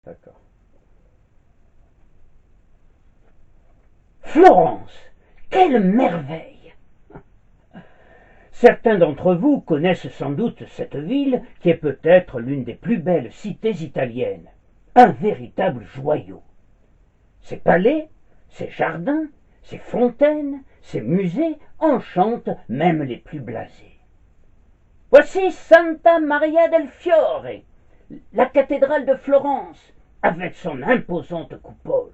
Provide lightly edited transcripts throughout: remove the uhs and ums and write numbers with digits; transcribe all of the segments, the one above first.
D'accord. Florence, quelle merveille! Certains d'entre vous connaissent sans doute cette ville qui est peut-être l'une des plus belles cités italiennes. Un véritable joyau. Ses palais, ses jardins, ses fontaines, ses musées enchantent même les plus blasés. Voici Santa Maria del Fiore, la cathédrale de Florence, avec son imposante coupole.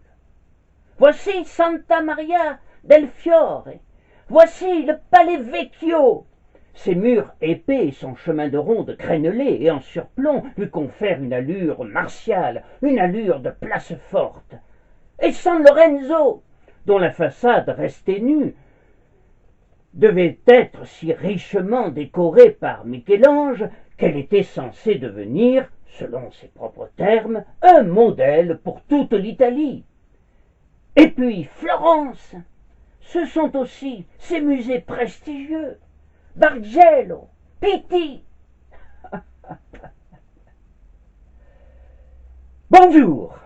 Voici Santa Maria del Fiore, voici le Palais Vecchio. Ses murs épais et son chemin de ronde crénelé et en surplomb lui confèrent une allure martiale, une allure de place forte. Et San Lorenzo, dont la façade restée nue, devait être si richement décorée par Michel-Ange qu'elle était censée devenir, selon ses propres termes, un modèle pour toute l'Italie. Et puis Florence, ce sont aussi ses musées prestigieux, Bargello, Pitti. Bonjour.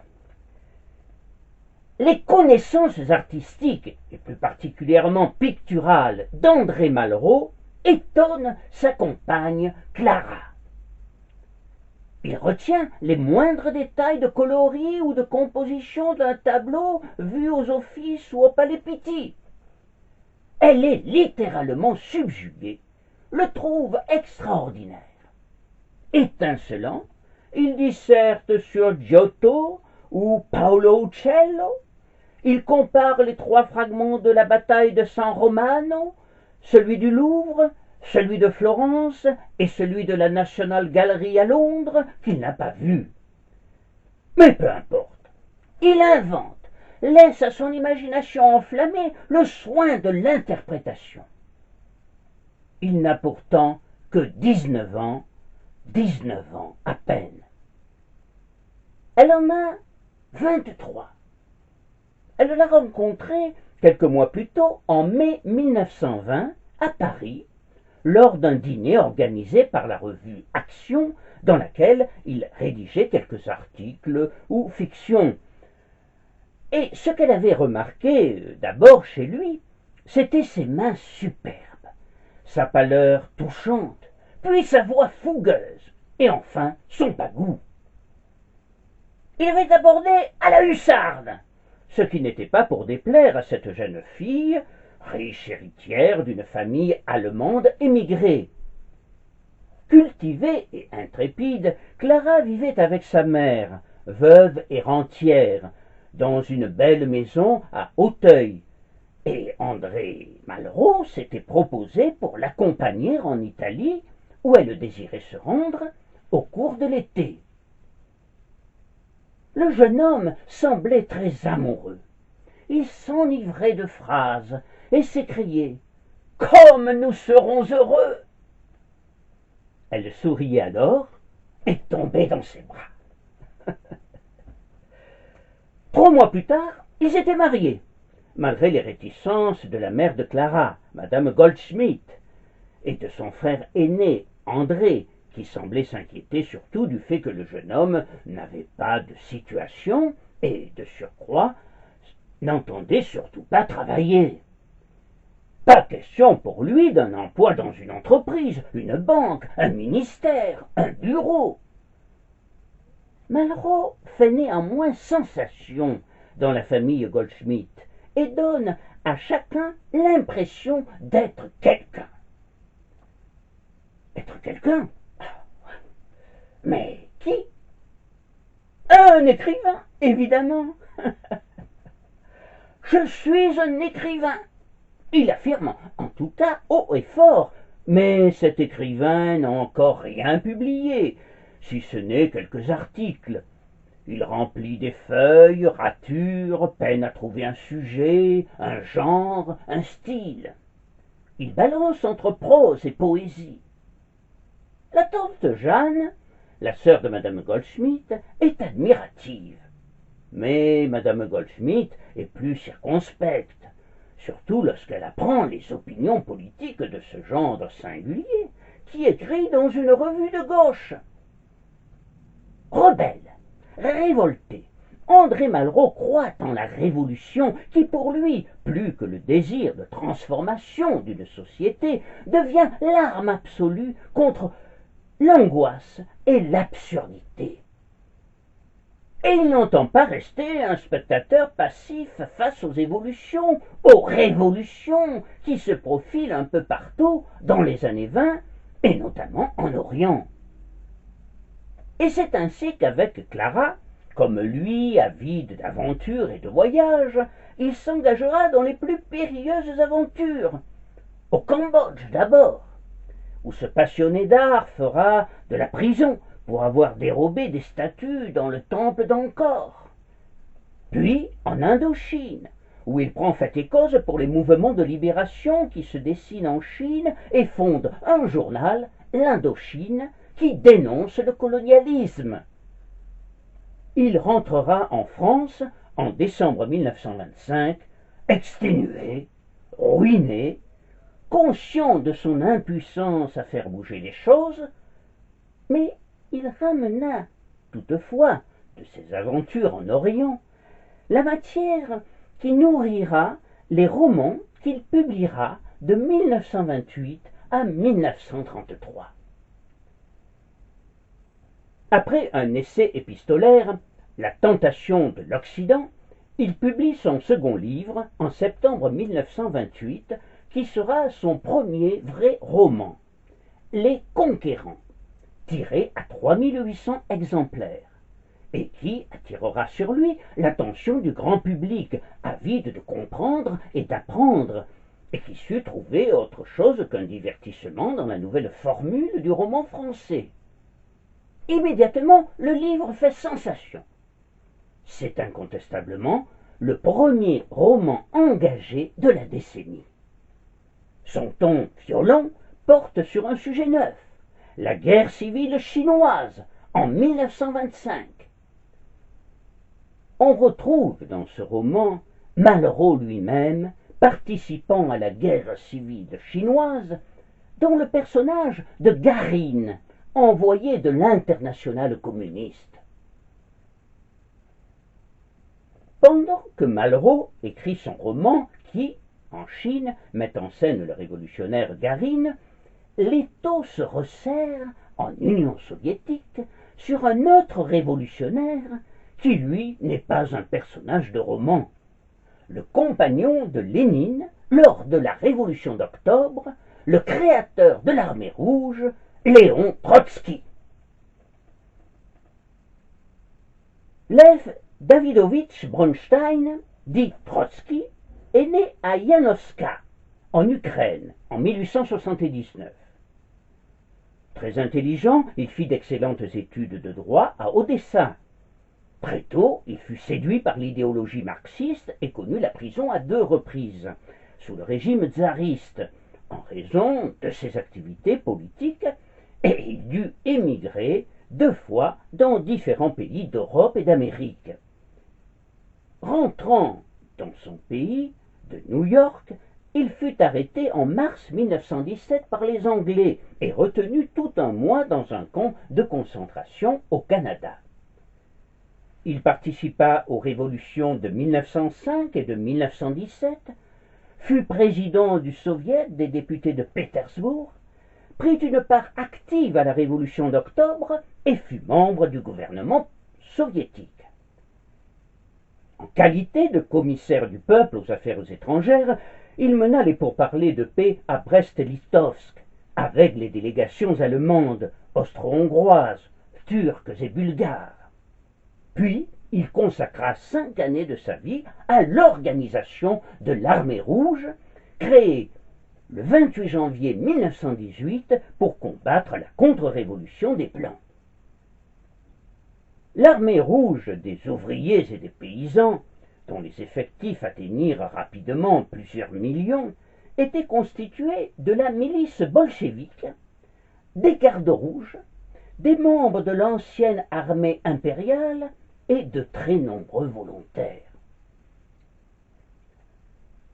Les connaissances artistiques, et plus particulièrement picturales, d'André Malraux étonnent sa compagne Clara. Il retient les moindres détails de coloris ou de composition d'un tableau vu aux offices ou au Palais Pitti. Elle est littéralement subjuguée, le trouve extraordinaire. Étincelant, il disserte sur Giotto ou Paolo Uccello. Il compare les 3 fragments de la bataille de San Romano, celui du Louvre, celui de Florence et celui de la National Gallery à Londres, qu'il n'a pas vu. Mais peu importe, il invente, laisse à son imagination enflammée le soin de l'interprétation. Il n'a pourtant que 19 ans à peine. Elle en a 23. Elle l'a rencontré quelques mois plus tôt, en mai 1920, à Paris, lors d'un dîner organisé par la revue Action, dans laquelle il rédigeait quelques articles ou fictions. Et ce qu'elle avait remarqué d'abord chez lui, c'était ses mains superbes, sa pâleur touchante, puis sa voix fougueuse, et enfin son bagou. Il avait abordé à la hussarde, ce qui n'était pas pour déplaire à cette jeune fille, riche héritière d'une famille allemande émigrée. Cultivée et intrépide, Clara vivait avec sa mère, veuve et rentière, dans une belle maison à Auteuil, et André Malraux s'était proposé pour l'accompagner en Italie, où elle désirait se rendre au cours de l'été. Le jeune homme semblait très amoureux. Il s'enivrait de phrases et s'écriait « Comme nous serons heureux !» Elle souriait alors et tombait dans ses bras. 3 mois plus tard, ils étaient mariés, malgré les réticences de la mère de Clara, Madame Goldschmidt, et de son frère aîné, André, qui semblait s'inquiéter surtout du fait que le jeune homme n'avait pas de situation et, de surcroît, n'entendait surtout pas travailler. Pas question pour lui d'un emploi dans une entreprise, une banque, un ministère, un bureau. Malraux fait néanmoins sensation dans la famille Goldschmidt et donne à chacun l'impression d'être quelqu'un. Être quelqu'un? Mais qui? Un écrivain, évidemment. Je suis un écrivain. Il affirme, en tout cas, haut et fort, mais cet écrivain n'a encore rien publié, si ce n'est quelques articles. Il remplit des feuilles, rature, peine à trouver un sujet, un genre, un style. Il balance entre prose et poésie. La tante Jeanne, la sœur de Madame Goldschmidt, est admirative. Mais Madame Goldschmidt est plus circonspecte, surtout lorsqu'elle apprend les opinions politiques de ce genre singulier, qui écrit dans une revue de gauche. Rebelle, Révolté, André Malraux croit en la révolution qui, pour lui, plus que le désir de transformation d'une société, devient l'arme absolue contre l'angoisse et l'absurdité. Et il n'entend pas rester un spectateur passif face aux évolutions, aux révolutions qui se profilent un peu partout dans les années 20 et notamment en Orient. Et c'est ainsi qu'avec Clara, comme lui, avide d'aventures et de voyages, il s'engagera dans les plus périlleuses aventures. Au Cambodge d'abord, où ce passionné d'art fera de la prison pour avoir dérobé des statues dans le temple d'Angkor. Puis en Indochine, où il prend fait et cause pour les mouvements de libération qui se dessinent en Chine et fonde un journal, l'Indochine, qui dénonce le colonialisme. Il rentrera en France en décembre 1925, exténué, ruiné, conscient de son impuissance à faire bouger les choses, mais il ramena, toutefois, de ses aventures en Orient, la matière qui nourrira les romans qu'il publiera de 1928 à 1933. Après un essai épistolaire, La tentation de l'Occident, il publie son second livre en septembre 1928, qui sera son premier vrai roman, Les Conquérants, tiré à 3800 exemplaires, et qui attirera sur lui l'attention du grand public, avide de comprendre et d'apprendre, et qui sut trouver autre chose qu'un divertissement dans la nouvelle formule du roman français. Immédiatement, le livre fait sensation. C'est incontestablement le premier roman engagé de la décennie. Son ton violent porte sur un sujet neuf, la guerre civile chinoise en 1925. On retrouve dans ce roman Malraux lui-même participant à la guerre civile chinoise, dont le personnage de Garine, envoyé de l'Internationale communiste. Pendant que Malraux écrit son roman qui, en Chine, met en scène le révolutionnaire Garine, l'étau se resserre en Union soviétique sur un autre révolutionnaire qui, lui, n'est pas un personnage de roman, le compagnon de Lénine lors de la Révolution d'Octobre, le créateur de l'Armée rouge, Léon Trotsky. Lev Davidovitch Bronstein, dit Trotsky, est né à Yanovska, en Ukraine, en 1879. Très intelligent, il fit d'excellentes études de droit à Odessa. Très tôt, il fut séduit par l'idéologie marxiste et connut la prison à 2 reprises, sous le régime tsariste, en raison de ses activités politiques, et il dut émigrer 2 fois dans différents pays d'Europe et d'Amérique. Rentrant dans son pays, de New York, il fut arrêté en mars 1917 par les Anglais et retenu tout un mois dans un camp de concentration au Canada. Il participa aux révolutions de 1905 et de 1917, fut président du Soviet des députés de Pétersbourg, prit une part active à la Révolution d'Octobre et fut membre du gouvernement soviétique. En qualité de commissaire du peuple aux affaires étrangères, il mena les pourparlers de paix à Brest-Litovsk avec les délégations allemandes, austro-hongroises, turques et bulgares. Puis, il consacra 5 années de sa vie à l'organisation de l'Armée rouge, créée le 28 janvier 1918 pour combattre la contre-révolution des Blancs. L'Armée rouge des ouvriers et des paysans, dont les effectifs atteignirent rapidement plusieurs millions, était constituée de la milice bolchevique, des gardes rouges, des membres de l'ancienne armée impériale et de très nombreux volontaires.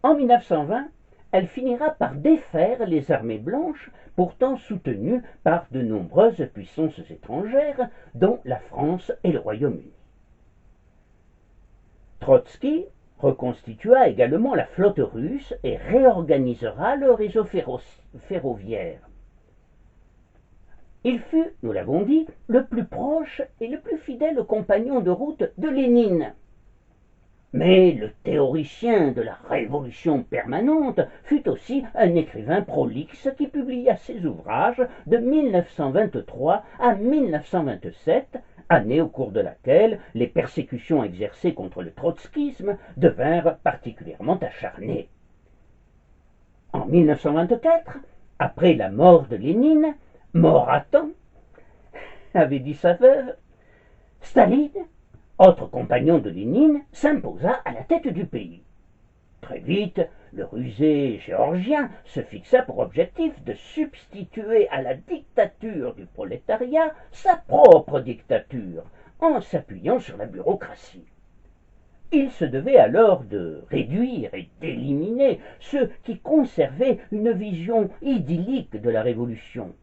En 1920, elle finira par défaire les armées blanches, pourtant soutenues par de nombreuses puissances étrangères, dont la France et le Royaume-Uni. Trotsky reconstitua également la flotte russe et réorganisera le réseau ferroviaire. Il fut, nous l'avons dit, le plus proche et le plus fidèle compagnon de route de Lénine. Mais le théoricien de la révolution permanente fut aussi un écrivain prolixe qui publia ses ouvrages de 1923 à 1927, année au cours de laquelle les persécutions exercées contre le trotskisme devinrent particulièrement acharnées. En 1924, après la mort de Lénine, mort à temps, avait dit sa veuve, Staline, autre compagnon de Lénine, s'imposa à la tête du pays. Très vite, le rusé géorgien se fixa pour objectif de substituer à la dictature du prolétariat sa propre dictature, en s'appuyant sur la bureaucratie. Il se devait alors de réduire et d'éliminer ceux qui conservaient une vision idyllique de la révolution.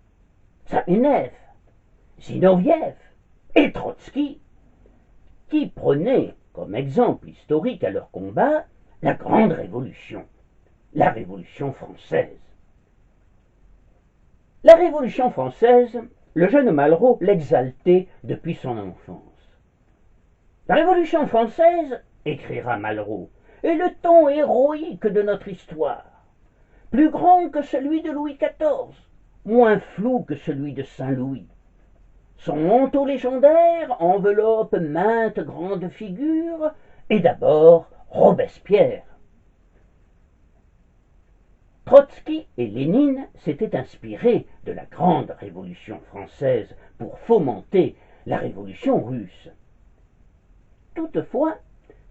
Zamenev, Zinoviev et Trotsky, qui prenaient comme exemple historique à leur combat la Grande Révolution, la Révolution française. La Révolution française, le jeune Malraux l'exaltait depuis son enfance. La Révolution française, écrira Malraux, est le ton héroïque de notre histoire, plus grand que celui de Louis XIV, moins flou que celui de Saint-Louis. Son manteau légendaire enveloppe maintes grandes figures, et d'abord Robespierre. Trotsky et Lénine s'étaient inspirés de la grande révolution française pour fomenter la révolution russe. Toutefois,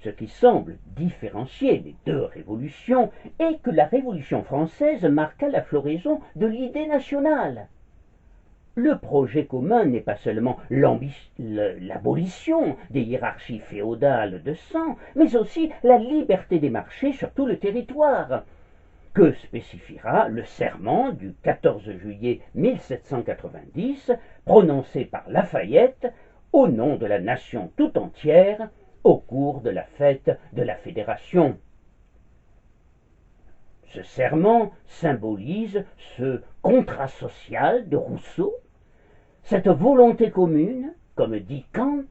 ce qui semble différencier les deux révolutions est que la Révolution française marqua la floraison de l'idée nationale. Le projet commun n'est pas seulement l'abolition des hiérarchies féodales de sang, mais aussi la liberté des marchés sur tout le territoire, que spécifiera le serment du 14 juillet 1790, prononcé par Lafayette au nom de la nation tout entière au cours de la fête de la Fédération. Ce serment symbolise ce contrat social de Rousseau, cette volonté commune, comme dit Kant,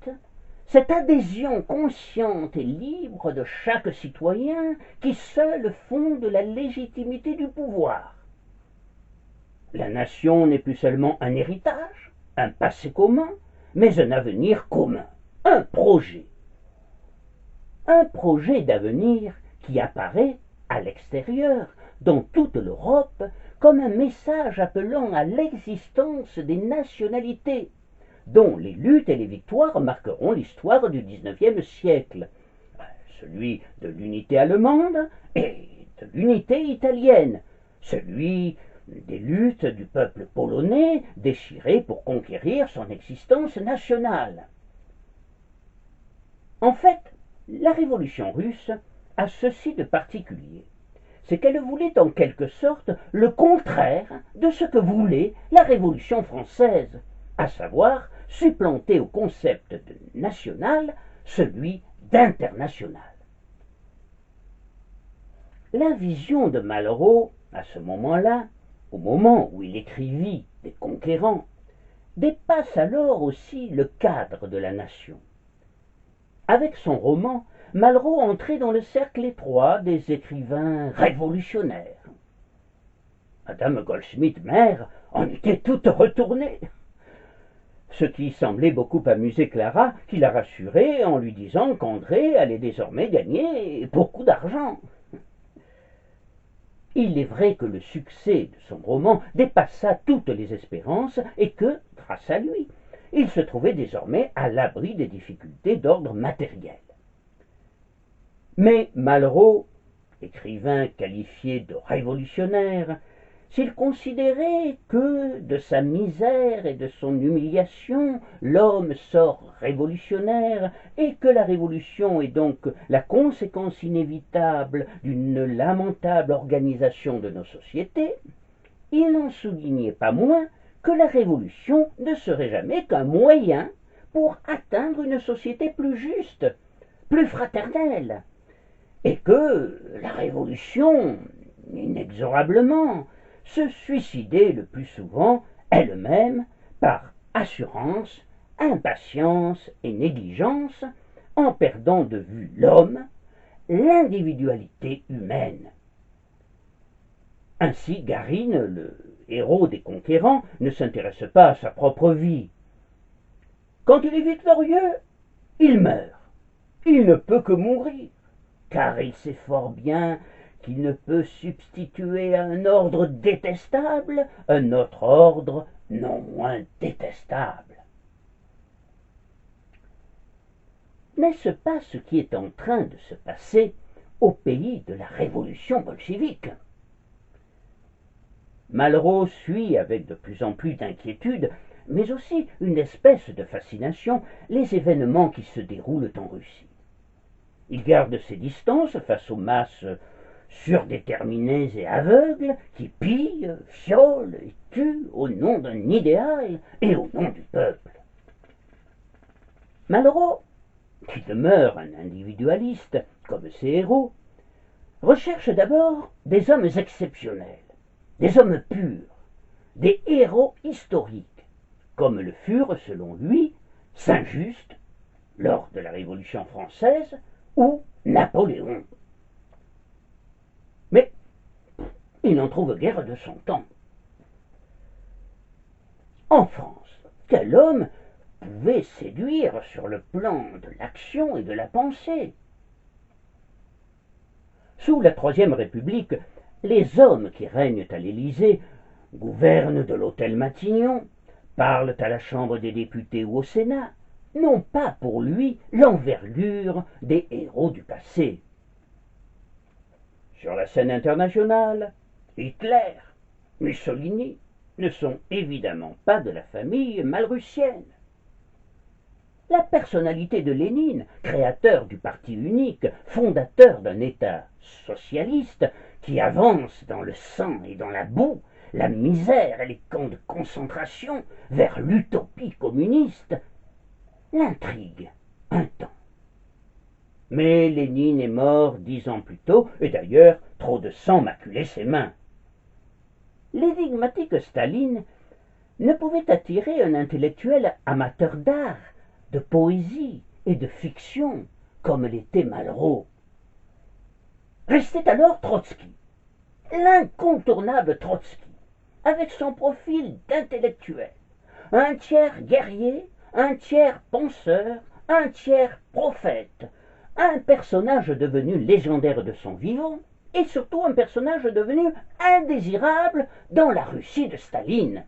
cette adhésion consciente et libre de chaque citoyen qui seul fonde la légitimité du pouvoir. La nation n'est plus seulement un héritage, un passé commun, mais un avenir commun, un projet. Un projet d'avenir qui apparaît à l'extérieur, dans toute l'Europe, comme un message appelant à l'existence des nationalités, dont les luttes et les victoires marqueront l'histoire du XIXe siècle, celui de l'unité allemande et de l'unité italienne, celui des luttes du peuple polonais déchiré pour conquérir son existence nationale. En fait, la révolution russe a ceci de particulier, c'est qu'elle voulait en quelque sorte le contraire de ce que voulait la Révolution française, à savoir supplanter au concept de national celui d'international. La vision de Malraux, à ce moment-là, au moment où il écrivit des conquérants, dépasse alors aussi le cadre de la nation. Avec son roman, Malraux entrait dans le cercle étroit des écrivains révolutionnaires. Madame Goldschmidt mère en était toute retournée, ce qui semblait beaucoup amuser Clara, qui la rassurait en lui disant qu'André allait désormais gagner beaucoup d'argent. Il est vrai que le succès de son roman dépassa toutes les espérances et que, grâce à lui, il se trouvait désormais à l'abri des difficultés d'ordre matériel. Mais Malraux, écrivain qualifié de révolutionnaire, s'il considérait que de sa misère et de son humiliation l'homme sort révolutionnaire et que la révolution est donc la conséquence inévitable d'une lamentable organisation de nos sociétés, il n'en soulignait pas moins que la révolution ne serait jamais qu'un moyen pour atteindre une société plus juste, plus fraternelle, et que la Révolution, inexorablement, se suicidait le plus souvent elle-même par assurance, impatience et négligence, en perdant de vue l'homme, l'individualité humaine. Ainsi, Garine, le héros des conquérants, ne s'intéresse pas à sa propre vie. Quand il est victorieux, il meurt. Il ne peut que mourir, car il sait fort bien qu'il ne peut substituer à un ordre détestable un autre ordre non moins détestable. N'est-ce pas ce qui est en train de se passer au pays de la révolution bolchevique? Malraux suit avec de plus en plus d'inquiétude, mais aussi une espèce de fascination, les événements qui se déroulent en Russie. Il garde ses distances face aux masses surdéterminées et aveugles qui pillent, violent et tuent au nom d'un idéal et au nom du peuple. Malraux, qui demeure un individualiste comme ses héros, recherche d'abord des hommes exceptionnels, des hommes purs, des héros historiques, comme le furent, selon lui, Saint-Just, lors de la Révolution française, ou Napoléon. Mais il n'en trouve guère de son temps. En France, quel homme pouvait séduire sur le plan de l'action et de la pensée? Sous la Troisième République, les hommes qui règnent à l'Élysée gouvernent de l'hôtel Matignon, parlent à la Chambre des députés ou au Sénat, n'ont pas pour lui l'envergure des héros du passé. Sur la scène internationale, Hitler, Mussolini ne sont évidemment pas de la famille malrussienne. La personnalité de Lénine, créateur du parti unique, fondateur d'un État socialiste qui avance dans le sang et dans la boue, la misère et les camps de concentration vers l'utopie communiste, l'intrigue un temps. Mais Lénine est mort 10 ans plus tôt, et d'ailleurs trop de sang maculait ses mains. L'énigmatique Staline ne pouvait attirer un intellectuel amateur d'art, de poésie et de fiction, comme l'était Malraux. Restait alors Trotsky, l'incontournable Trotsky, avec son profil d'intellectuel, un tiers guerrier, un tiers penseur, un tiers prophète, un personnage devenu légendaire de son vivant, et surtout un personnage devenu indésirable dans la Russie de Staline.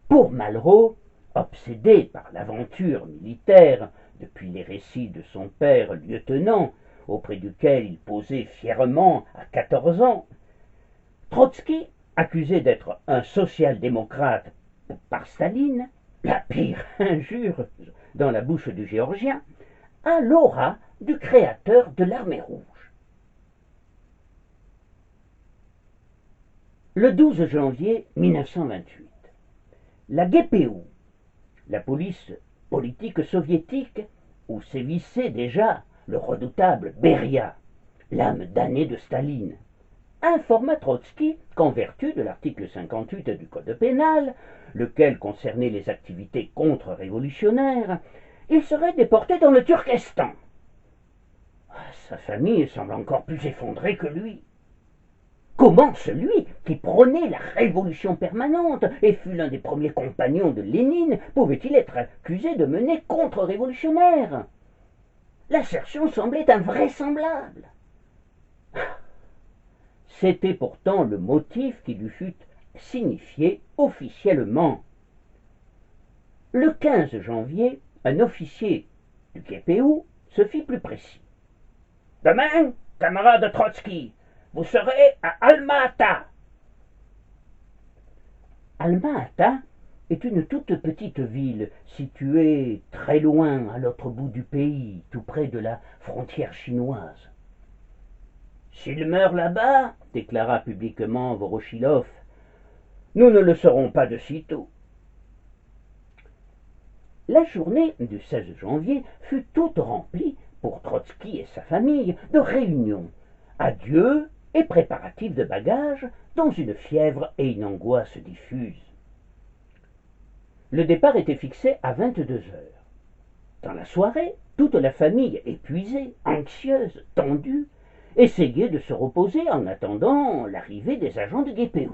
Pour Malraux, obsédé par l'aventure militaire depuis les récits de son père lieutenant, auprès duquel il posait fièrement à 14 ans, Trotsky, accusé d'être un social-démocrate par Staline, la pire injure dans la bouche du Géorgien, a l'aura du créateur de l'armée rouge. Le 12 janvier 1928, la GPU, la police politique soviétique, où sévissait déjà le redoutable Beria, l'âme damnée de Staline, informa Trotsky qu'en vertu de l'article 58 du Code pénal, lequel concernait les activités contre-révolutionnaires, il serait déporté dans le Turkestan. Sa famille semble encore plus effondrée que lui. Comment celui qui prônait la révolution permanente et fut l'un des premiers compagnons de Lénine pouvait-il être accusé de mener contre-révolutionnaire? L'assertion semblait invraisemblable. C'était pourtant le motif qui lui fut signifié officiellement. Le 15 janvier, un officier du GPU se fit plus précis. « Demain, camarade Trotsky, vous serez à Alma-Ata. » Alma-Ata est une toute petite ville située très loin à l'autre bout du pays, tout près de la frontière chinoise. « S'il meurt là-bas, déclara publiquement Vorochilov, nous ne le saurons pas de sitôt. » La journée du 16 janvier fut toute remplie, pour Trotsky et sa famille, de réunions, adieux et préparatifs de bagages, dans une fièvre et une angoisse diffuses. Le départ était fixé à 22 heures. Dans la soirée, toute la famille, épuisée, anxieuse, tendue, essayait de se reposer en attendant l'arrivée des agents de GPU.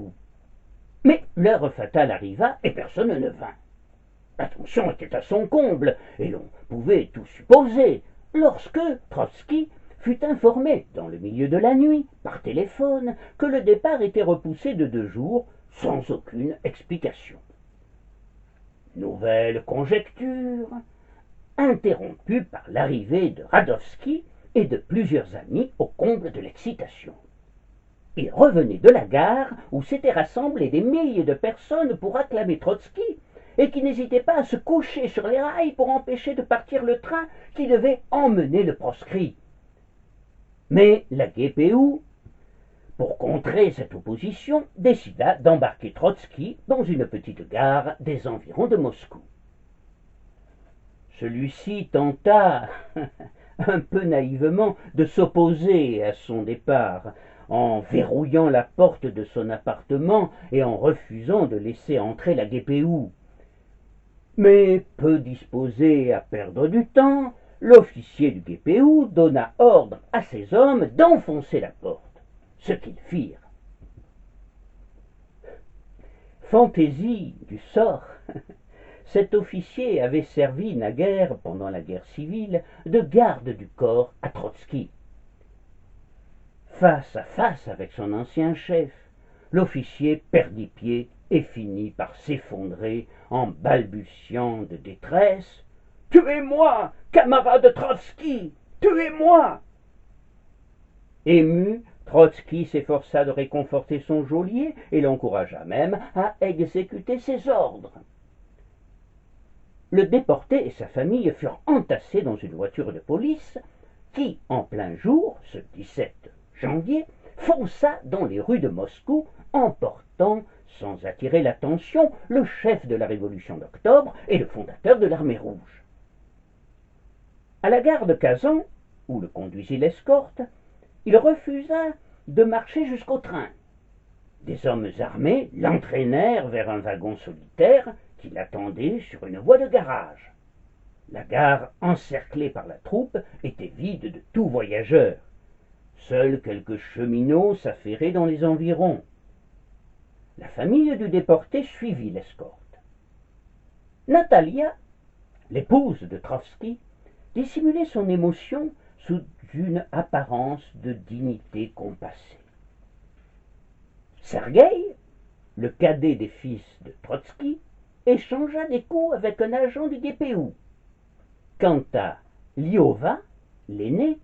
Mais l'heure fatale arriva et personne ne vint. L'attention était à son comble, et l'on pouvait tout supposer, lorsque Trotsky fut informé, dans le milieu de la nuit, par téléphone, que le départ était repoussé de 2 jours, sans aucune explication. Nouvelle conjecture, interrompue par l'arrivée de Radowski et de plusieurs amis au comble de l'excitation. Ils revenaient de la gare où s'étaient rassemblés des milliers de personnes pour acclamer Trotsky et qui n'hésitaient pas à se coucher sur les rails pour empêcher de partir le train qui devait emmener le proscrit. Mais la GPU, pour contrer cette opposition, décida d'embarquer Trotsky dans une petite gare des environs de Moscou. Celui-ci tenta, un peu naïvement, de s'opposer à son départ, en verrouillant la porte de son appartement et en refusant de laisser entrer la GPU. Mais peu disposé à perdre du temps, l'officier du GPU donna ordre à ses hommes d'enfoncer la porte, ce qu'ils firent. Fantaisie du sort, cet officier avait servi naguère, pendant la guerre civile, de garde du corps à Trotsky. Face à face avec son ancien chef, l'officier perdit pied et finit par s'effondrer en balbutiant de détresse. « Tuez-moi, camarade Trotsky, tuez-moi !» Ému, Trotsky s'efforça de réconforter son geôlier et l'encouragea même à exécuter ses ordres. Le déporté et sa famille furent entassés dans une voiture de police qui, en plein jour, ce 17 janvier, fonça dans les rues de Moscou, emportant, sans attirer l'attention, le chef de la Révolution d'Octobre et le fondateur de l'Armée rouge. À la gare de Kazan, où le conduisit l'escorte, il refusa de marcher jusqu'au train. Des hommes armés l'entraînèrent vers un wagon solitaire qui l'attendait sur une voie de garage. La gare, encerclée par la troupe, était vide de tout voyageur. Seuls quelques cheminots s'affairaient dans les environs. La famille du déporté suivit l'escorte. Natalia, l'épouse de Trotsky, dissimulait son émotion sous une apparence de dignité compassée. Sergueï, le cadet des fils de Trotsky, échangea des coups avec un agent du GPU. Quant à Liova, l'aîné,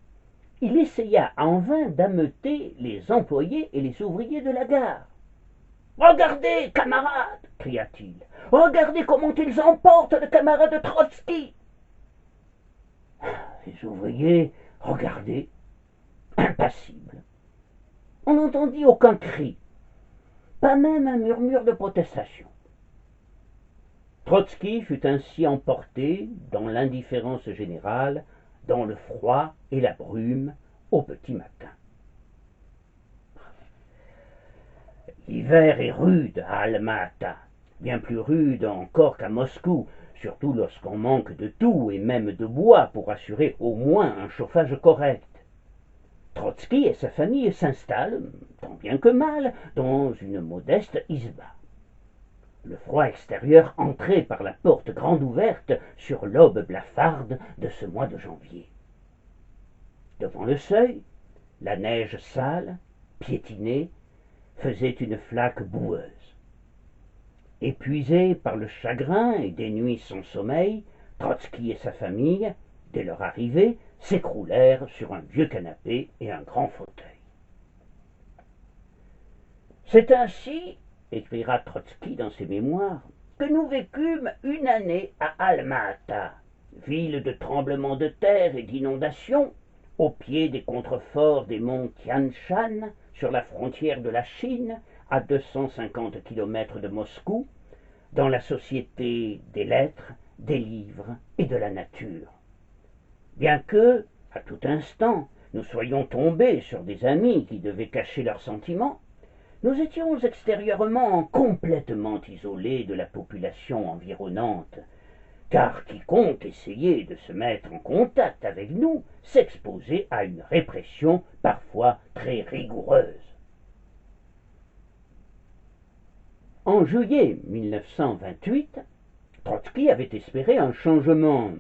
il essaya en vain d'ameuter les employés et les ouvriers de la gare. « Regardez, camarades !» cria-t-il. « Regardez comment ils emportent le camarade Trotsky !» Les ouvriers regardaient, impassibles. On n'entendit aucun cri, pas même un murmure de protestation. Trotsky fut ainsi emporté dans l'indifférence générale, dans le froid et la brume, au petit matin. L'hiver est rude à Alma-Ata, bien plus rude encore qu'à Moscou, surtout lorsqu'on manque de tout et même de bois pour assurer au moins un chauffage correct. Trotsky et sa famille s'installent, tant bien que mal, dans une modeste isba. Le froid extérieur entrait par la porte grande ouverte sur l'aube blafarde de ce mois de janvier. Devant le seuil, la neige sale, piétinée, faisait une flaque boueuse. Épuisés par le chagrin et des nuits sans sommeil, Trotsky et sa famille, dès leur arrivée, s'écroulèrent sur un vieux canapé et un grand fauteuil. C'est ainsi, écrira Trotsky dans ses mémoires, que nous vécûmes une année à Alma-Ata, ville de tremblements de terre et d'inondations, au pied des contreforts des monts Tian-Shan, sur la frontière de la Chine, à 250 kilomètres de Moscou, dans la société des lettres, des livres et de la nature. Bien que, à tout instant, nous soyons tombés sur des amis qui devaient cacher leurs sentiments, nous étions extérieurement complètement isolés de la population environnante, car quiconque essayait de se mettre en contact avec nous s'exposait à une répression parfois très rigoureuse. En juillet 1928, Trotsky avait espéré un changement,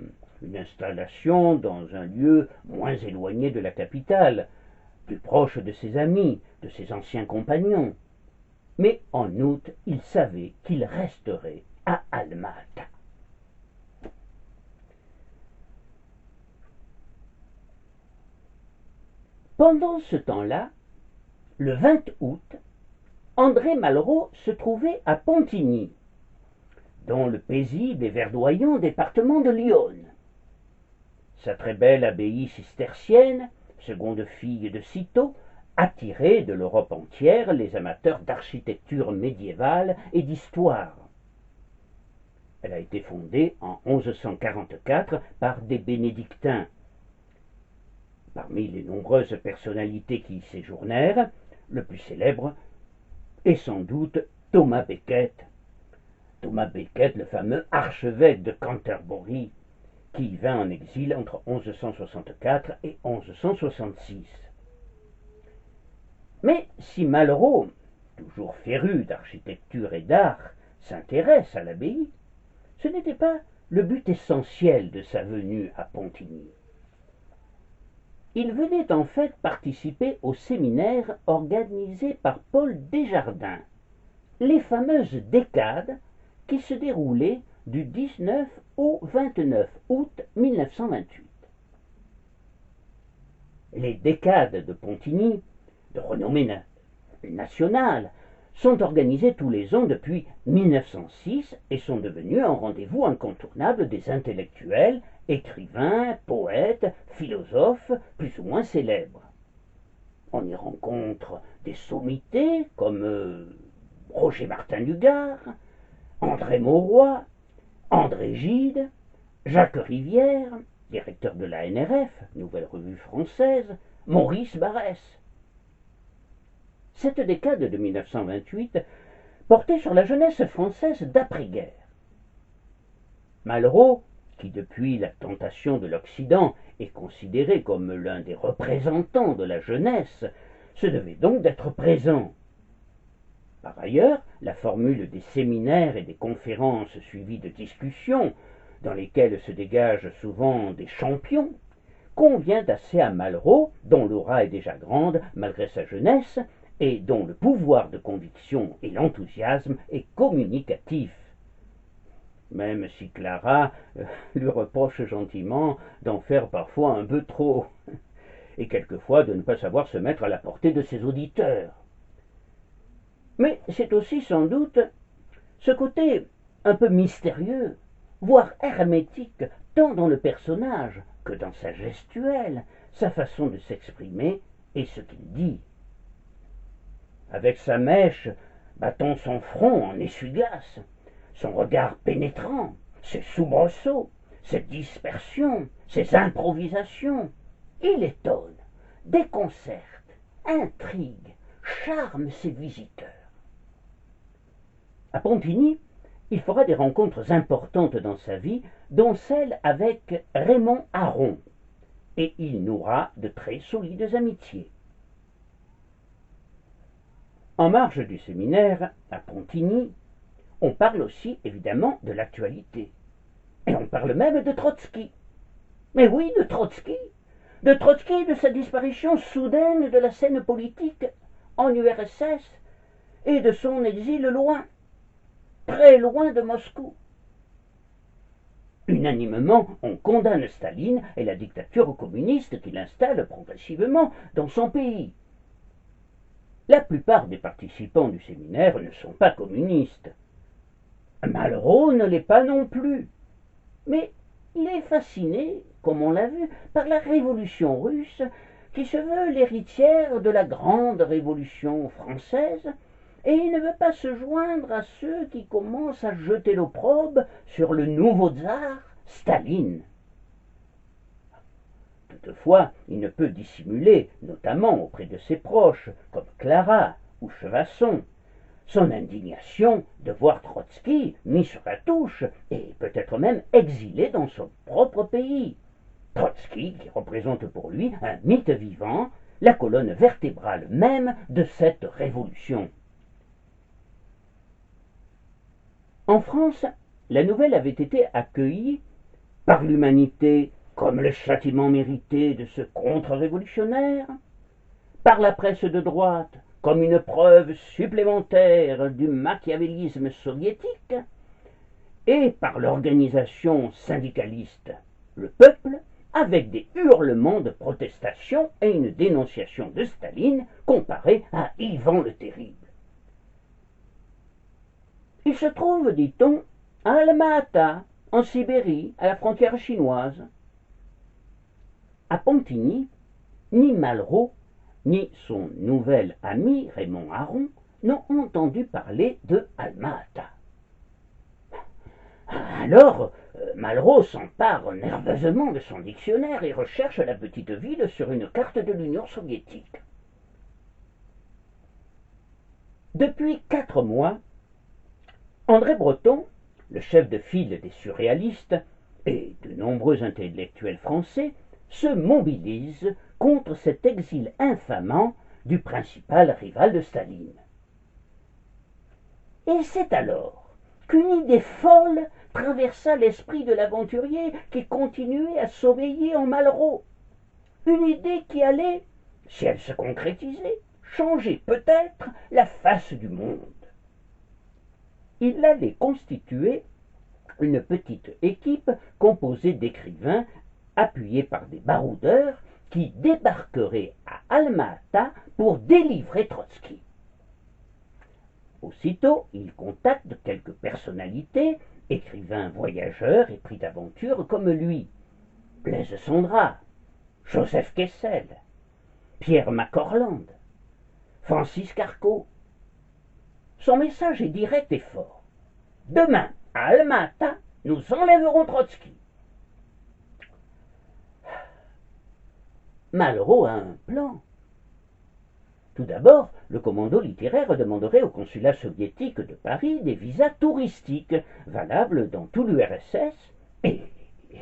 une installation dans un lieu moins éloigné de la capitale, plus proche de ses amis, de ses anciens compagnons. Mais en août, il savait qu'il resterait à Alma-Ata. Pendant ce temps-là, le 20 août, André Malraux se trouvait à Pontigny, dans le paisible et verdoyant département de l'Yonne. Sa très belle abbaye cistercienne, seconde fille de Cîteaux, attirait de l'Europe entière les amateurs d'architecture médiévale et d'histoire. Elle a été fondée en 1144 par des bénédictins. Parmi les nombreuses personnalités qui y séjournèrent, le plus célèbre est sans doute Thomas Becket. Thomas Becket, le fameux archevêque de Canterbury, qui y vint en exil entre 1164 et 1166. Mais si Malraux, toujours féru d'architecture et d'art, s'intéresse à l'abbaye, ce n'était pas le but essentiel de sa venue à Pontigny. Il venait en fait participer au séminaire organisé par Paul Desjardins, les fameuses décades qui se déroulaient du 19 au 29 août 1928. Les décades de Pontigny, de renommée nationale, sont organisées tous les ans depuis 1906 et sont devenues un rendez-vous incontournable des intellectuels, écrivains, poètes, philosophes plus ou moins célèbres. On y rencontre des sommités comme Roger Martin Lugard, André Mauroy, André Gide, Jacques Rivière, directeur de la NRF, Nouvelle Revue Française, Maurice Barrès. Cette décade de 1928 portait sur la jeunesse française d'après-guerre. Malraux, qui depuis la tentation de l'Occident est considéré comme l'un des représentants de la jeunesse, se devait donc d'être présent. Par ailleurs, la formule des séminaires et des conférences suivies de discussions, dans lesquelles se dégagent souvent des champions, convient assez à Malraux, dont l'aura est déjà grande malgré sa jeunesse, et dont le pouvoir de conviction et l'enthousiasme est communicatif. Même si Clara lui reproche gentiment d'en faire parfois un peu trop, et quelquefois de ne pas savoir se mettre à la portée de ses auditeurs. Mais c'est aussi sans doute ce côté un peu mystérieux, voire hermétique, tant dans le personnage que dans sa gestuelle, sa façon de s'exprimer et ce qu'il dit. Avec sa mèche battant son front en essuie-glace, son regard pénétrant, ses soubresauts, ses dispersions, ses improvisations, il étonne, déconcerte, intrigue, charme ses visiteurs. À Pontigny, il fera des rencontres importantes dans sa vie, dont celle avec Raymond Aron, et il nouera de très solides amitiés. En marge du séminaire, à Pontigny, on parle aussi évidemment de l'actualité. Et on parle même de Trotsky. Mais oui, de Trotsky et de sa disparition soudaine de la scène politique en URSS et de son exil loin, très loin de Moscou. Unanimement, on condamne Staline et la dictature communiste qu'il installe progressivement dans son pays. La plupart des participants du séminaire ne sont pas communistes. Malraux ne l'est pas non plus. Mais il est fasciné, comme on l'a vu, par la révolution russe qui se veut l'héritière de la grande révolution française et il ne veut pas se joindre à ceux qui commencent à jeter l'opprobre sur le nouveau tsar, Staline. Toutefois, il ne peut dissimuler, notamment auprès de ses proches, comme Clara ou Chevasson, son indignation de voir Trotsky mis sur la touche et peut-être même exilé dans son propre pays. Trotsky qui représente pour lui un mythe vivant, la colonne vertébrale même de cette révolution. En France, la nouvelle avait été accueillie par l'humanité comme le châtiment mérité de ce contre-révolutionnaire, par la presse de droite comme une preuve supplémentaire du machiavélisme soviétique, et par l'organisation syndicaliste, le peuple, avec des hurlements de protestation et une dénonciation de Staline comparée à Ivan le Terrible. Il se trouve, dit-on, à Alma-Ata, en Sibérie, à la frontière chinoise. À Pontigny, ni Malraux, ni son nouvel ami Raymond Aron n'ont entendu parler de Alma-Ata. Alors, Malraux s'empare nerveusement de son dictionnaire et recherche la petite ville sur une carte de l'Union soviétique. Depuis 4 mois, André Breton, le chef de file des surréalistes, et de nombreux intellectuels français se mobilisent contre cet exil infamant du principal rival de Staline. Et c'est alors qu'une idée folle traversa l'esprit de l'aventurier qui continuait à sommeiller en Malraux. Une idée qui allait, si elle se concrétisait, changer peut-être la face du monde. Il allait constituer une petite équipe composée d'écrivains appuyés par des baroudeurs qui débarqueraient à Alma-Ata pour délivrer Trotsky. Aussitôt, il contacte quelques personnalités, écrivains voyageurs et pris d'aventure comme lui, Blaise Cendrars, Joseph Kessel, Pierre Macorlande, Francis Carco. Son message est direct et fort. Demain, à Alma-Ata, nous enlèverons Trotsky. Malraux a un plan. Tout d'abord, le commando littéraire demanderait au consulat soviétique de Paris des visas touristiques valables dans tout l'URSS et,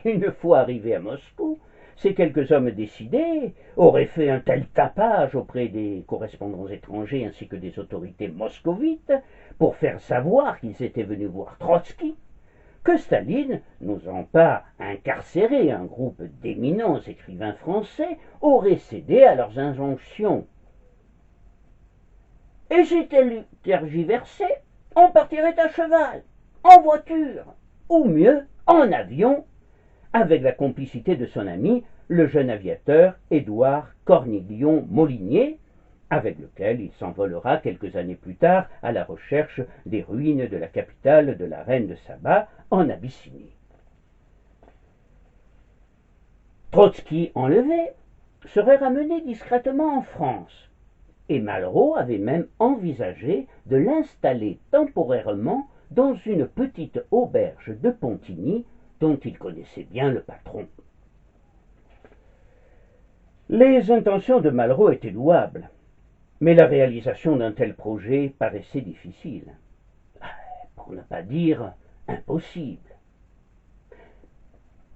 une fois arrivés à Moscou, ces quelques hommes décidés auraient fait un tel tapage auprès des correspondants étrangers ainsi que des autorités moscovites pour faire savoir qu'ils étaient venus voir Trotsky que Staline, n'osant pas incarcérer un groupe d'éminents écrivains français, aurait cédé à leurs injonctions. Et si tel tergiversé, on partirait à cheval, en voiture, ou mieux, en avion, avec la complicité de son ami, le jeune aviateur Édouard Cornillon Molinier, avec lequel il s'envolera quelques années plus tard à la recherche des ruines de la capitale de la reine de Saba, en Abyssinie. Trotsky, enlevé, serait ramené discrètement en France, et Malraux avait même envisagé de l'installer temporairement dans une petite auberge de Pontigny dont il connaissait bien le patron. Les intentions de Malraux étaient louables, mais la réalisation d'un tel projet paraissait difficile, pour ne pas dire impossible.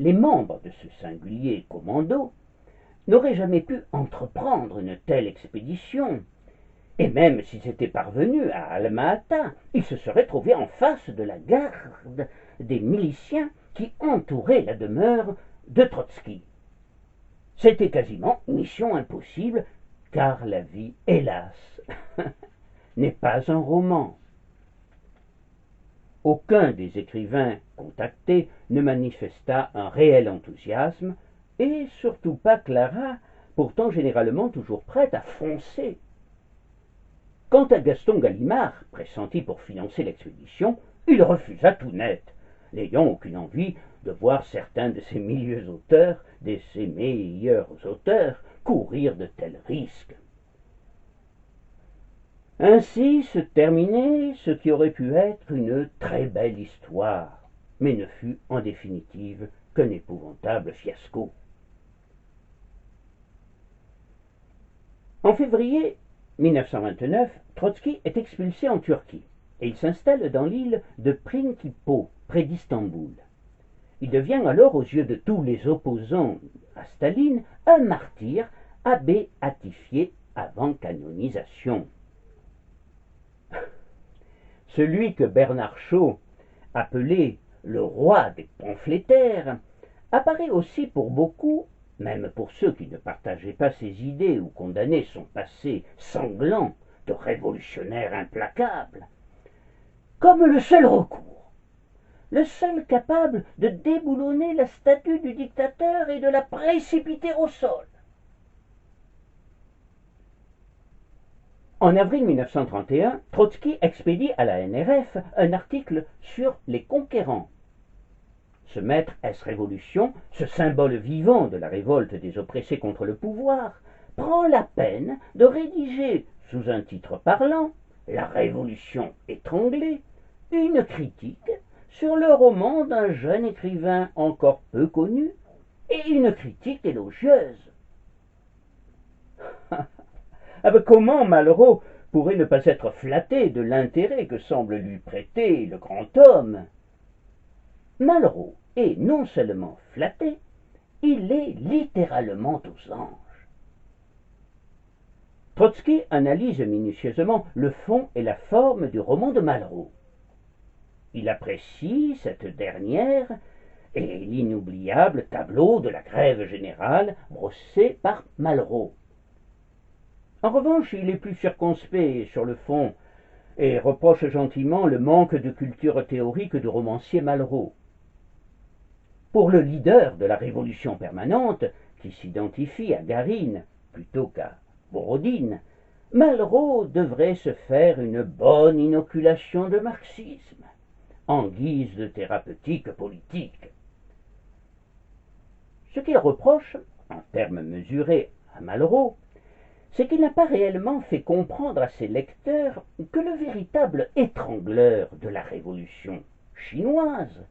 Les membres de ce singulier commando n'auraient jamais pu entreprendre une telle expédition, et même s'ils étaient parvenus à Alma-Ata, ils se seraient trouvés en face de la garde des miliciens qui entouraient la demeure de Trotsky. C'était quasiment mission impossible, car la vie, hélas, n'est pas un roman. Aucun des écrivains contactés ne manifesta un réel enthousiasme, et surtout pas Clara, pourtant généralement toujours prête à foncer. Quant à Gaston Gallimard, pressenti pour financer l'expédition, il refusa tout net, n'ayant aucune envie de voir certains de ses milieux auteurs, de ses meilleurs auteurs, courir de tels risques. Ainsi se terminait ce qui aurait pu être une très belle histoire, mais ne fut en définitive qu'un épouvantable fiasco. En février 1929, Trotsky est expulsé en Turquie et il s'installe dans l'île de Prinkipo, près d'Istanbul. Il devient alors, aux yeux de tous les opposants à Staline, un martyr à béatifier avant canonisation. Celui que Bernard Shaw appelait le roi des pamphlétaires apparaît aussi pour beaucoup, même pour ceux qui ne partageaient pas ses idées ou condamnaient son passé sanglant de révolutionnaire implacable, comme le seul recours, le seul capable de déboulonner la statue du dictateur et de la précipiter au sol. En avril 1931, Trotsky expédie à la NRF un article sur les conquérants. Ce maître S-Révolution, ce symbole vivant de la révolte des oppressés contre le pouvoir, prend la peine de rédiger, sous un titre parlant, La Révolution étranglée, une critique sur le roman d'un jeune écrivain encore peu connu, et une critique élogieuse. Comment Malraux pourrait ne pas être flatté de l'intérêt que semble lui prêter le grand homme? Malraux est non seulement flatté, il est littéralement aux anges. Trotsky analyse minutieusement le fond et la forme du roman de Malraux. Il apprécie cette dernière et l'inoubliable tableau de la grève générale brossé par Malraux. En revanche, il est plus circonspect sur le fond et reproche gentiment le manque de culture théorique du romancier Malraux. Pour le leader de la révolution permanente, qui s'identifie à Garine plutôt qu'à Borodine, Malraux devrait se faire une bonne inoculation de marxisme, en guise de thérapeutique politique. Ce qu'il reproche, en termes mesurés, à Malraux, c'est qu'il n'a pas réellement fait comprendre à ses lecteurs que le véritable étrangleur de la révolution chinoise,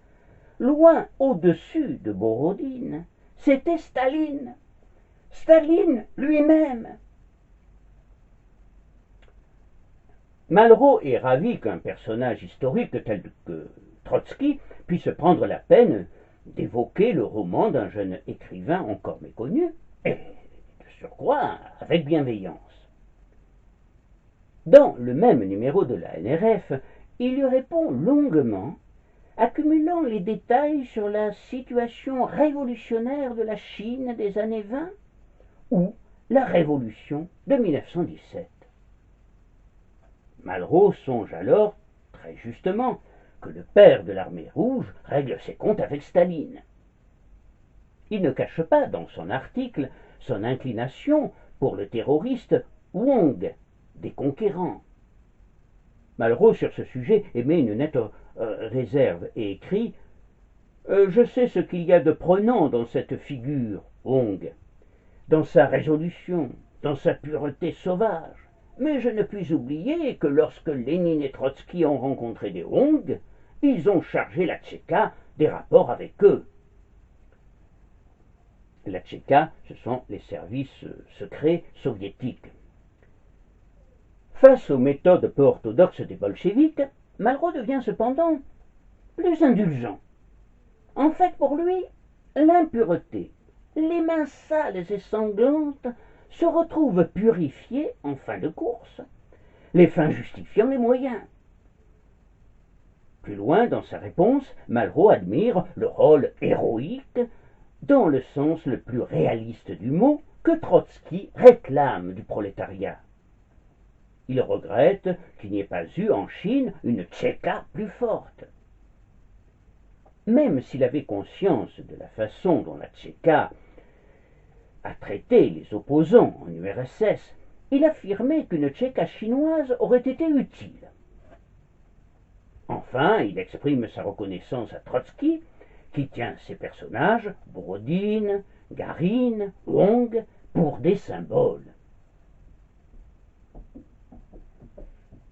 loin au-dessus de Borodine, c'était Staline. Staline lui-même. Malraux est ravi qu'un personnage historique tel que Trotsky puisse prendre la peine d'évoquer le roman d'un jeune écrivain encore méconnu, et de surcroît avec bienveillance. Dans le même numéro de la NRF, il lui répond longuement, accumulant les détails sur la situation révolutionnaire de la Chine des années 20 ou la révolution de 1917. Malraux songe alors, très justement, que le père de l'armée rouge règle ses comptes avec Staline. Il ne cache pas dans son article son inclination pour le terroriste Wong, des conquérants. Malraux, sur ce sujet, émet une nette réserve et écrit « Je sais ce qu'il y a de prenant dans cette figure, Wong, dans sa résolution, dans sa pureté sauvage. Mais je ne puis oublier que lorsque Lénine et Trotsky ont rencontré des Wong, ils ont chargé la Tchéka des rapports avec eux. » La Tchéka, ce sont les services secrets soviétiques. Face aux méthodes peu orthodoxes des bolcheviks, Malraux devient cependant plus indulgent. En fait, pour lui, l'impureté, les mains sales et sanglantes se retrouvent purifiées en fin de course, les fins justifiant les moyens. Plus loin dans sa réponse, Malraux admire le rôle héroïque, dans le sens le plus réaliste du mot, que Trotsky réclame du prolétariat. Il regrette qu'il n'y ait pas eu en Chine une Tchéka plus forte. Même s'il avait conscience de la façon dont la Tchéka a traité les opposants en URSS, il affirmait qu'une Tchéka chinoise aurait été utile. Enfin, il exprime sa reconnaissance à Trotsky, qui tient ces personnages, Borodine, Garine, Wong, pour des symboles.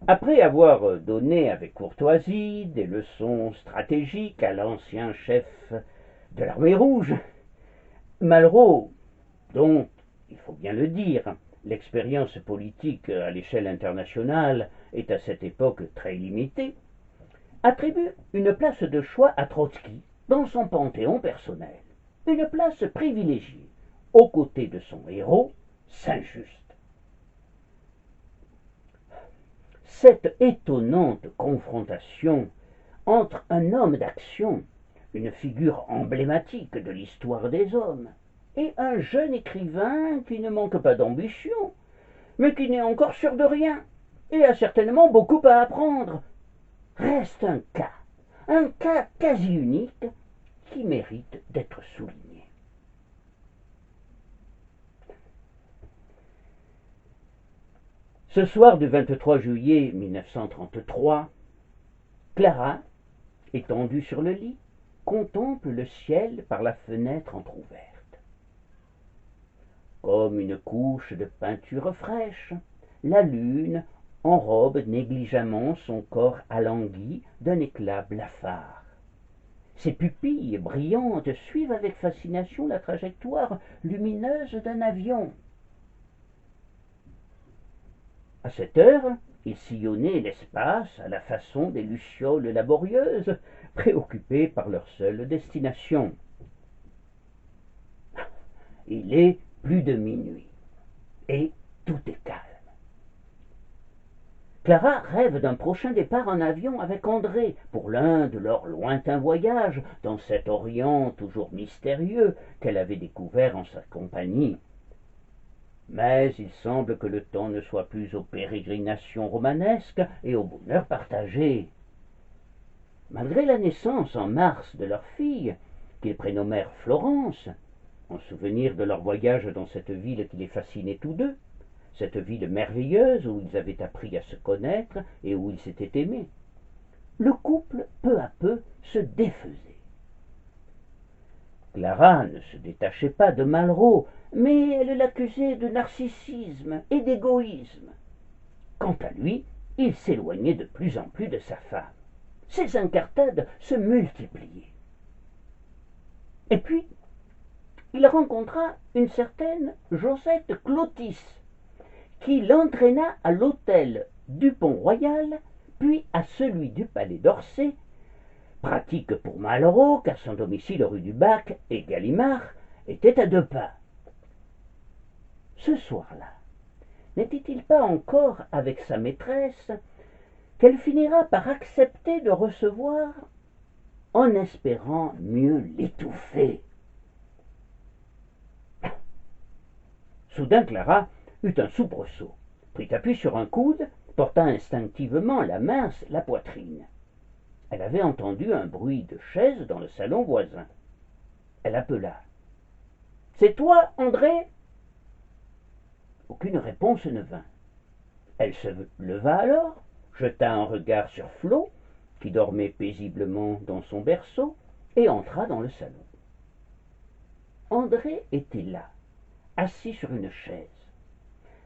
Après avoir donné avec courtoisie des leçons stratégiques à l'ancien chef de l'armée rouge, Malraux, dont, il faut bien le dire, l'expérience politique à l'échelle internationale est à cette époque très limitée, attribue une place de choix à Trotsky dans son panthéon personnel, une place privilégiée, aux côtés de son héros, Saint-Just. Cette étonnante confrontation entre un homme d'action, une figure emblématique de l'histoire des hommes, et un jeune écrivain qui ne manque pas d'ambition, mais qui n'est encore sûr de rien, et a certainement beaucoup à apprendre, reste un cas quasi unique, qui mérite d'être souligné. Ce soir du 23 juillet 1933, Clara, étendue sur le lit, contemple le ciel par la fenêtre entr'ouverte. Comme une couche de peinture fraîche, la lune enrobe négligemment son corps alangui d'un éclat blafard. Ses pupilles brillantes suivent avec fascination la trajectoire lumineuse d'un avion. À cette heure, il sillonnait l'espace à la façon des lucioles laborieuses, préoccupées par leur seule destination. Il est plus de minuit, et tout est calme. Clara rêve d'un prochain départ en avion avec André pour l'un de leurs lointains voyages dans cet Orient toujours mystérieux qu'elle avait découvert en sa compagnie. Mais il semble que le temps ne soit plus aux pérégrinations romanesques et au bonheur partagé. Malgré la naissance en mars de leur fille, qu'ils prénommèrent Florence, en souvenir de leur voyage dans cette ville qui les fascinait tous deux, cette ville merveilleuse où ils avaient appris à se connaître et où ils s'étaient aimés, le couple peu à peu se défaisait. Clara ne se détachait pas de Malraux, mais elle l'accusait de narcissisme et d'égoïsme. Quant à lui, il s'éloignait de plus en plus de sa femme. Ses incartades se multipliaient. Et puis, il rencontra une certaine Josette Clotis, qui l'entraîna à l'hôtel du Pont-Royal, puis à celui du Palais d'Orsay, pratique pour Malraux, car son domicile rue du Bac et Gallimard était à 2 pas. Ce soir-là, n'était-il pas encore avec sa maîtresse qu'elle finira par accepter de recevoir en espérant mieux l'étouffer. Soudain Clara eut un soubresaut, prit appui sur un coude, porta instinctivement la main à la poitrine. Elle avait entendu un bruit de chaise dans le salon voisin. Elle appela. « C'est toi, André ?» Aucune réponse ne vint. Elle se leva alors, jeta un regard sur Flo, qui dormait paisiblement dans son berceau, et entra dans le salon. André était là, assis sur une chaise,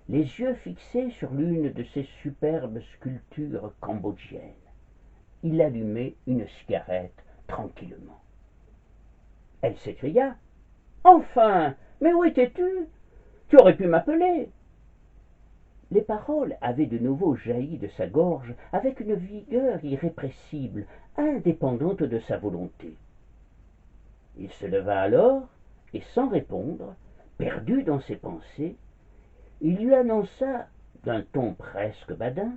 les yeux fixés sur l'une de ces superbes sculptures cambodgiennes. Il allumait une cigarette tranquillement. Elle s'écria. « Enfin, mais où étais-tu? Tu aurais pu m'appeler. » Les paroles avaient de nouveau jailli de sa gorge avec une vigueur irrépressible, indépendante de sa volonté. Il se leva alors, et sans répondre, perdu dans ses pensées, il lui annonça d'un ton presque badin.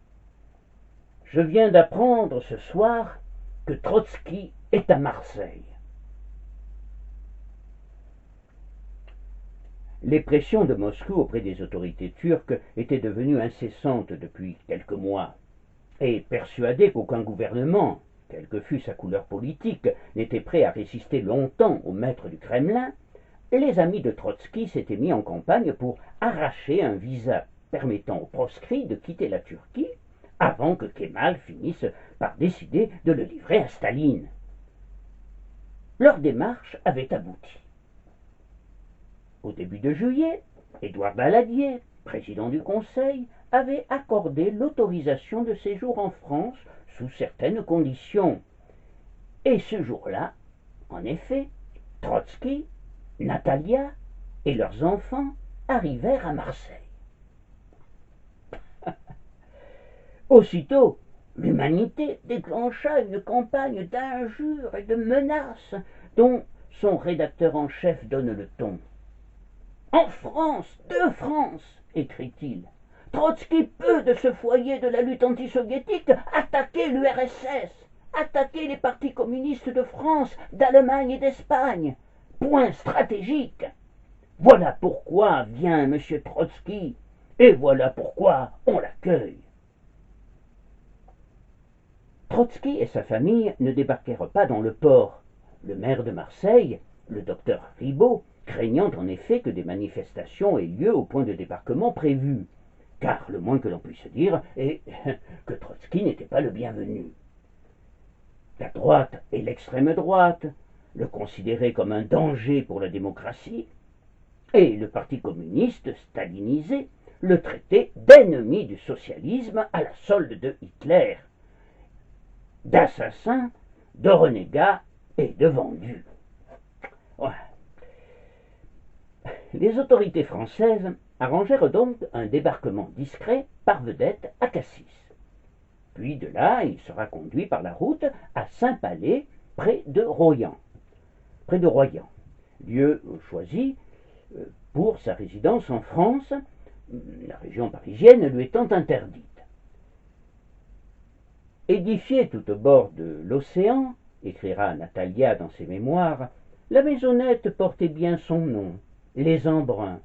« Je viens d'apprendre ce soir que Trotsky est à Marseille. » Les pressions de Moscou auprès des autorités turques étaient devenues incessantes depuis quelques mois, et persuadé qu'aucun gouvernement, quelle que fût sa couleur politique, n'était prêt à résister longtemps au maître du Kremlin, les amis de Trotsky s'étaient mis en campagne pour arracher un visa permettant aux proscrits de quitter la Turquie avant que Kemal finisse par décider de le livrer à Staline. Leur démarche avait abouti. Au début de juillet, Édouard Daladier, président du Conseil, avait accordé l'autorisation de séjour en France sous certaines conditions. Et ce jour-là, en effet, Trotsky, Natalia et leurs enfants arrivèrent à Marseille. Aussitôt, l'humanité déclencha une campagne d'injures et de menaces dont son rédacteur en chef donne le ton. En France, de France, écrit-il, Trotsky peut, de ce foyer de la lutte antisoviétique, attaquer l'URSS, attaquer les partis communistes de France, d'Allemagne et d'Espagne. Point stratégique. Voilà pourquoi vient M. Trotsky, et voilà pourquoi on l'accueille. Trotsky et sa famille ne débarquèrent pas dans le port. Le maire de Marseille, le docteur Ribot, craignant en effet que des manifestations aient lieu au point de débarquement prévu, car le moins que l'on puisse dire est que Trotsky n'était pas le bienvenu. La droite et l'extrême droite le considéraient comme un danger pour la démocratie, et le parti communiste stalinisé le traitait d'ennemi du socialisme à la solde de Hitler, d'assassin, de renégat et de vendu. Ouais. Les autorités françaises arrangèrent donc un débarquement discret par vedette à Cassis. Puis de là, il sera conduit par la route à Saint-Palais, près de Royan, lieu choisi pour sa résidence en France, la région parisienne lui étant interdite. Édifiée tout au bord de l'océan, écrira Natalia dans ses mémoires, la maisonnette portait bien son nom, les Embruns.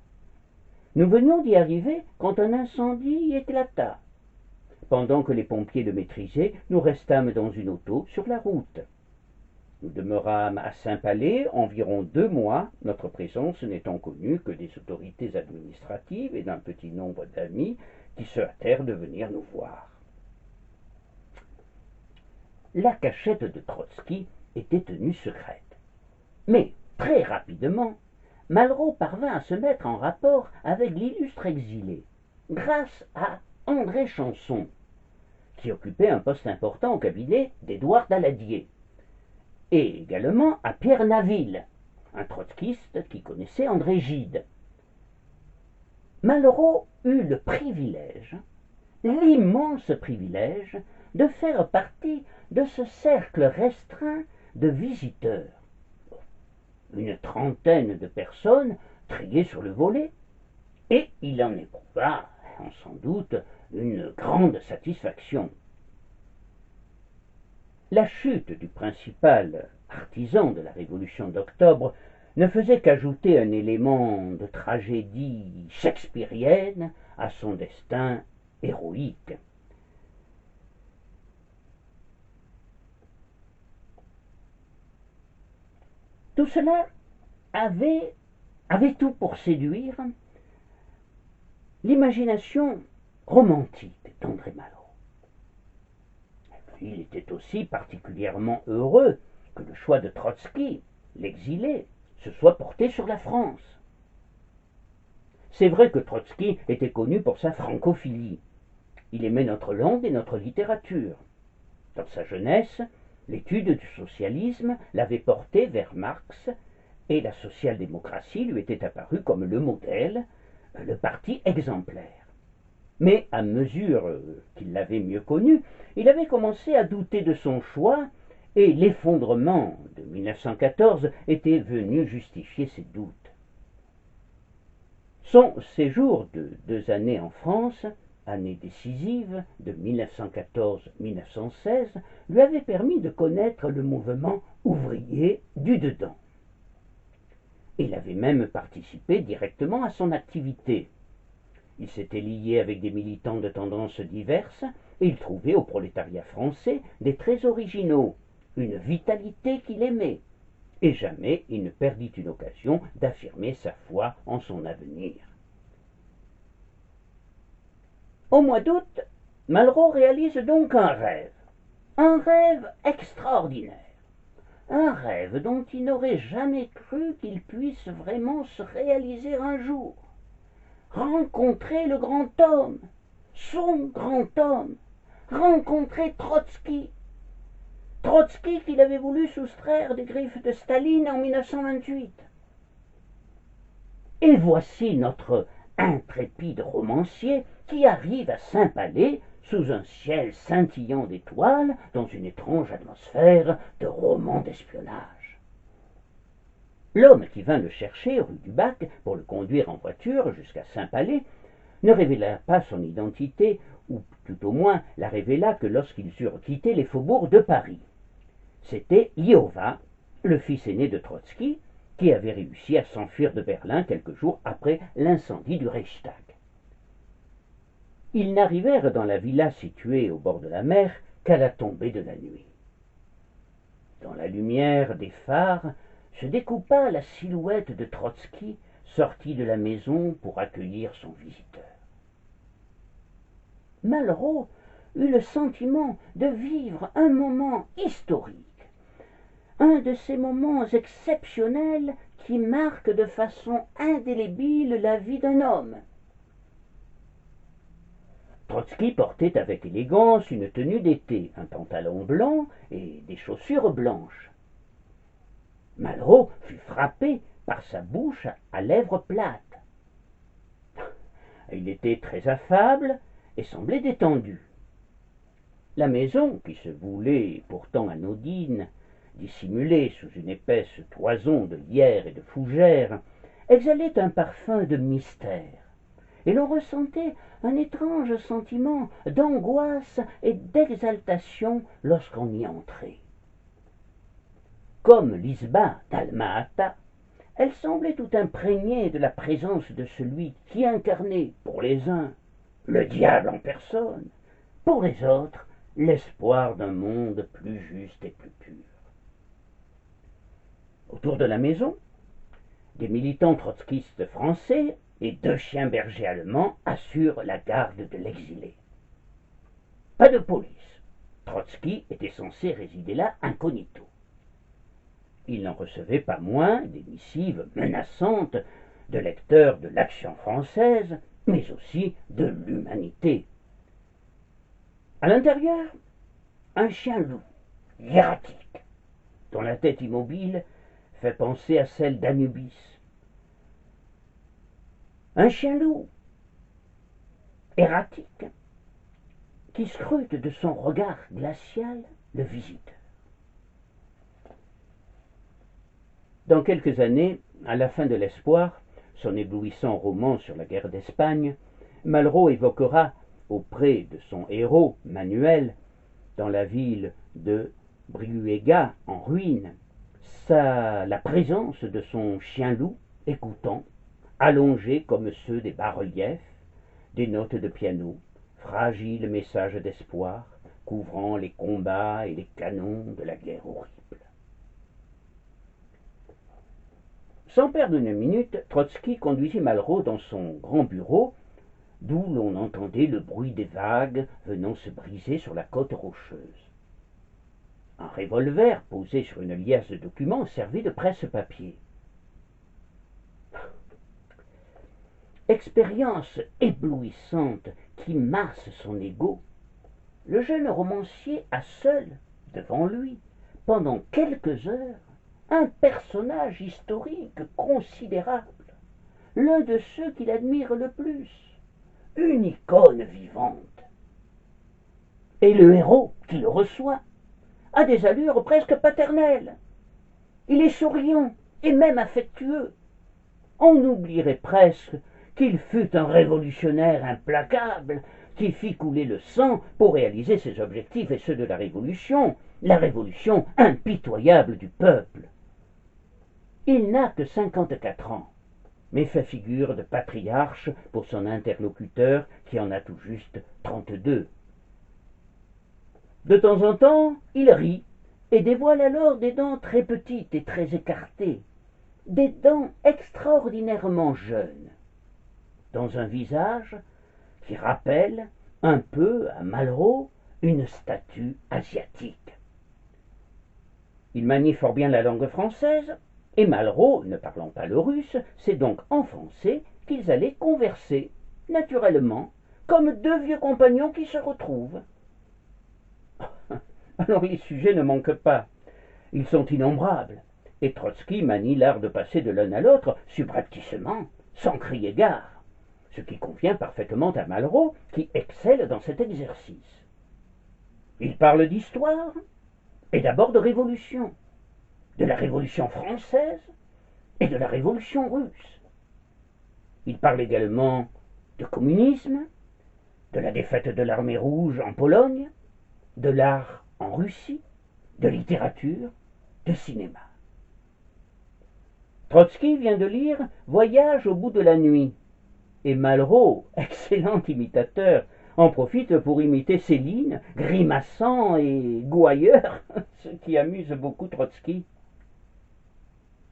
Nous venions d'y arriver quand un incendie éclata. Pendant que les pompiers le maîtrisaient, nous restâmes dans une auto sur la route. Nous demeurâmes à Saint-Palais environ 2 mois, notre présence n'étant connue que des autorités administratives et d'un petit nombre d'amis qui se hâtèrent de venir nous voir. La cachette de Trotsky était tenue secrète. Mais, très rapidement, Malraux parvint à se mettre en rapport avec l'illustre exilé, grâce à André Chanson, qui occupait un poste important au cabinet d'Édouard Daladier, et également à Pierre Naville, un trotskiste qui connaissait André Gide. Malraux eut le privilège, l'immense privilège, de faire partie de ce cercle restreint de visiteurs. Une trentaine de personnes triées sur le volet, et il en éprouva, sans doute, une grande satisfaction. La chute du principal artisan de la Révolution d'octobre ne faisait qu'ajouter un élément de tragédie shakespearienne à son destin héroïque. Tout cela avait tout pour séduire l'imagination romantique d'André Malraux. Il était aussi particulièrement heureux que le choix de Trotsky, l'exilé, se soit porté sur la France. C'est vrai que Trotsky était connu pour sa francophilie. Il aimait notre langue et notre littérature. Dans sa jeunesse, l'étude du socialisme l'avait porté vers Marx, et la social-démocratie lui était apparue comme le modèle, le parti exemplaire. Mais à mesure qu'il l'avait mieux connu, il avait commencé à douter de son choix, et l'effondrement de 1914 était venu justifier ses doutes. Son séjour de 2 années en France, année décisive de 1914-1916, lui avait permis de connaître le mouvement ouvrier du dedans. Il avait même participé directement à son activité. Il s'était lié avec des militants de tendances diverses et il trouvait au prolétariat français des traits originaux, une vitalité qu'il aimait, et jamais il ne perdit une occasion d'affirmer sa foi en son avenir. Au mois d'août, Malraux réalise donc un rêve extraordinaire, un rêve dont il n'aurait jamais cru qu'il puisse vraiment se réaliser un jour. rencontrer le grand homme, son grand homme, rencontrer Trotsky. Trotsky qu'il avait voulu soustraire des griffes de Staline en 1928. Et voici notre intrépide romancier qui arrive à Saint-Palais sous un ciel scintillant d'étoiles dans une étrange atmosphère de roman d'espionnage. L'homme qui vint le chercher rue du Bac pour le conduire en voiture jusqu'à Saint-Palais ne révéla pas son identité, ou tout au moins la révéla que lorsqu'ils eurent quitté les faubourgs de Paris. C'était Liowa, le fils aîné de Trotsky, qui avait réussi à s'enfuir de Berlin quelques jours après l'incendie du Reichstag. Ils n'arrivèrent dans la villa située au bord de la mer qu'à la tombée de la nuit. Dans la lumière des phares se découpa la silhouette de Trotsky sorti de la maison pour accueillir son visiteur. Malraux eut le sentiment de vivre un moment historique, un de ces moments exceptionnels qui marquent de façon indélébile la vie d'un homme. Trotsky portait avec élégance une tenue d'été, un pantalon blanc et des chaussures blanches. Malraux fut frappé par sa bouche à lèvres plates. Il était très affable et semblait détendu. La maison, qui se voulait pourtant anodine, dissimulée sous une épaisse toison de lierre et de fougères, exhalait un parfum de mystère, et l'on ressentait un étrange sentiment d'angoisse et d'exaltation lorsqu'on y entrait. Comme l'Isba d'Alma-Ata, elle semblait tout imprégnée de la présence de celui qui incarnait, pour les uns, le diable en personne, pour les autres, l'espoir d'un monde plus juste et plus pur. Autour de la maison, des militants trotskistes français et 2 chiens bergers allemands assurent la garde de l'exilé. Pas de police. Trotsky était censé résider là incognito. Il n'en recevait pas moins des missives menaçantes de lecteurs de l'Action française, mais aussi de l'Humanité. À l'intérieur, un chien-loup, hiératique, dont la tête immobile fait penser à celle d'Anubis. Un chien-loup erratique qui scrute de son regard glacial le visiteur. Dans quelques années, à la fin de l'Espoir, son éblouissant roman sur la guerre d'Espagne, Malraux évoquera auprès de son héros, Manuel, dans la ville de Brihuega en ruine, la présence de son chien-loup écoutant, allongé comme ceux des bas-reliefs, des notes de piano, fragiles messages d'espoir, couvrant les combats et les canons de la guerre horrible. Sans perdre une minute, Trotsky conduisit Malraux dans son grand bureau, d'où l'on entendait le bruit des vagues venant se briser sur la côte rocheuse. Un revolver posé sur une liasse de documents servait de presse-papier. Expérience éblouissante qui masse son ego, le jeune romancier a seul, devant lui, pendant quelques heures, un personnage historique considérable, l'un de ceux qu'il admire le plus, une icône vivante. Et le héros qui le reçoit a des allures presque paternelles. Il est souriant et même affectueux. On oublierait presque qu'il fut un révolutionnaire implacable qui fit couler le sang pour réaliser ses objectifs et ceux de la révolution impitoyable du peuple. Il n'a que 54 ans, mais fait figure de patriarche pour son interlocuteur qui en a tout juste 32. De temps en temps, il rit et dévoile alors des dents très petites et très écartées, des dents extraordinairement jeunes, dans un visage qui rappelle un peu à Malraux une statue asiatique. Il manie fort bien la langue française, et Malraux, ne parlant pas le russe, s'est donc enfoncé qu'ils allaient converser, naturellement, comme deux vieux compagnons qui se retrouvent. Alors les sujets ne manquent pas, ils sont innombrables, et Trotsky manie l'art de passer de l'un à l'autre subrepticement, sans crier gare, ce qui convient parfaitement à Malraux, qui excelle dans cet exercice. Il parle d'histoire, et d'abord de révolution, de la Révolution française et de la Révolution russe. Il parle également de communisme, de la défaite de l'armée rouge en Pologne, de l'art en Russie, de littérature, de cinéma. Trotsky vient de lire Voyage au bout de la nuit, et Malraux, excellent imitateur, en profite pour imiter Céline, grimaçant et gouailleur, ce qui amuse beaucoup Trotsky.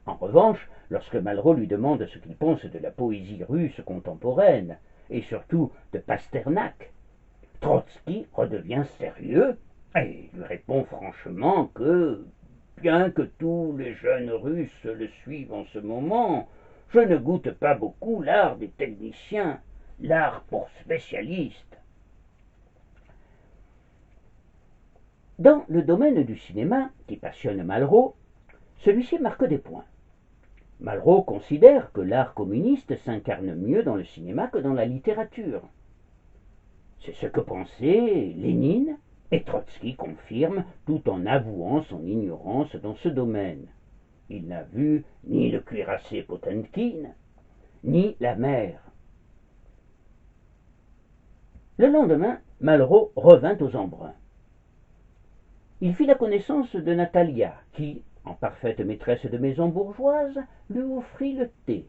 En revanche, lorsque Malraux lui demande ce qu'il pense de la poésie russe contemporaine, et surtout de Pasternak, Trotsky redevient sérieux et lui répond franchement que, bien que tous les jeunes Russes le suivent en ce moment, je ne goûte pas beaucoup l'art des techniciens, l'art pour spécialistes. Dans le domaine du cinéma, qui passionne Malraux, celui-ci marque des points. Malraux considère que l'art communiste s'incarne mieux dans le cinéma que dans la littérature. C'est ce que pensaient Lénine, et Trotsky confirme tout en avouant son ignorance dans ce domaine. Il n'a vu ni le cuirassé Potemkin, ni la mer. Le lendemain, Malraux revint aux embruns. Il fit la connaissance de Natalia, qui, en parfaite maîtresse de maison bourgeoise, lui offrit le thé.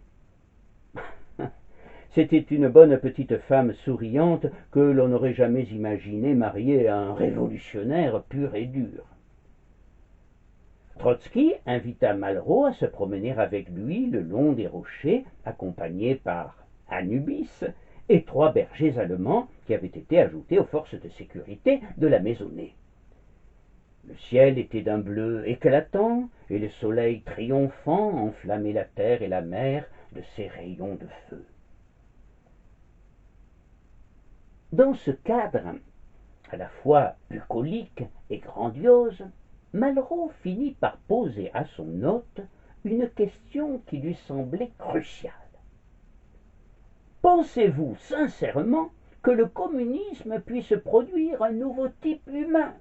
C'était une bonne petite femme souriante que l'on n'aurait jamais imaginé mariée à un révolutionnaire pur et dur. Trotsky invita Malraux à se promener avec lui le long des rochers, accompagné par Anubis et 3 bergers allemands qui avaient été ajoutés aux forces de sécurité de la maisonnée. Le ciel était d'un bleu éclatant, et le soleil triomphant enflammait la terre et la mer de ses rayons de feu. Dans ce cadre, à la fois bucolique et grandiose, Malraux finit par poser à son hôte une question qui lui semblait cruciale. Pensez-vous sincèrement que le communisme puisse produire un nouveau type humain ?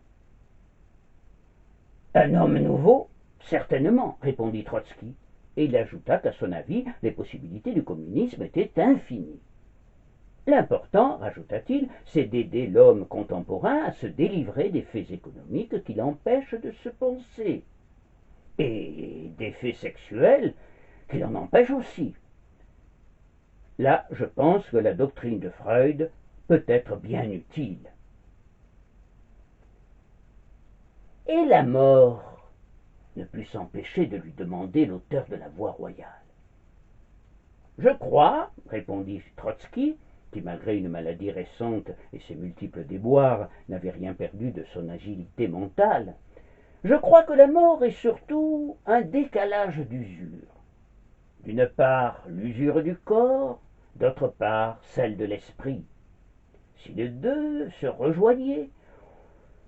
Un homme nouveau, certainement, répondit Trotsky, et il ajouta qu'à son avis, les possibilités du communisme étaient infinies. L'important, rajouta-t-il, c'est d'aider l'homme contemporain à se délivrer des faits économiques qui l'empêchent de se penser, et des faits sexuels qui l'en empêchent aussi. Là, je pense que la doctrine de Freud peut être bien utile. Et la mort ne put s'empêcher de lui demander l'auteur de la voix royale. Je crois, répondit Trotsky, qui malgré une maladie récente et ses multiples déboires n'avait rien perdu de son agilité mentale, je crois que la mort est surtout un décalage d'usure. D'une part, l'usure du corps, d'autre part, celle de l'esprit. Si les deux se rejoignaient,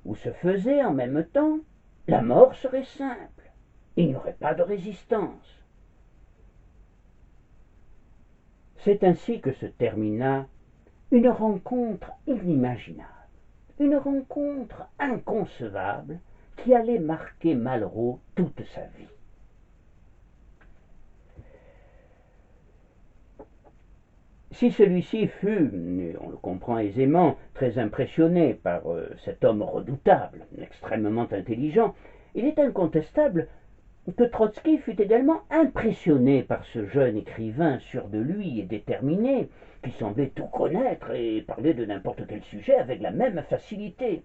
ou se faisaient en même temps, la mort serait simple, il n'y aurait pas de résistance. C'est ainsi que se termina une rencontre inimaginable, une rencontre inconcevable qui allait marquer Malraux toute sa vie. Si celui-ci fut, on le comprend aisément, très impressionné par cet homme redoutable, extrêmement intelligent, il est incontestable que Trotsky fut également impressionné par ce jeune écrivain sûr de lui et déterminé, qui semblait tout connaître et parler de n'importe quel sujet avec la même facilité.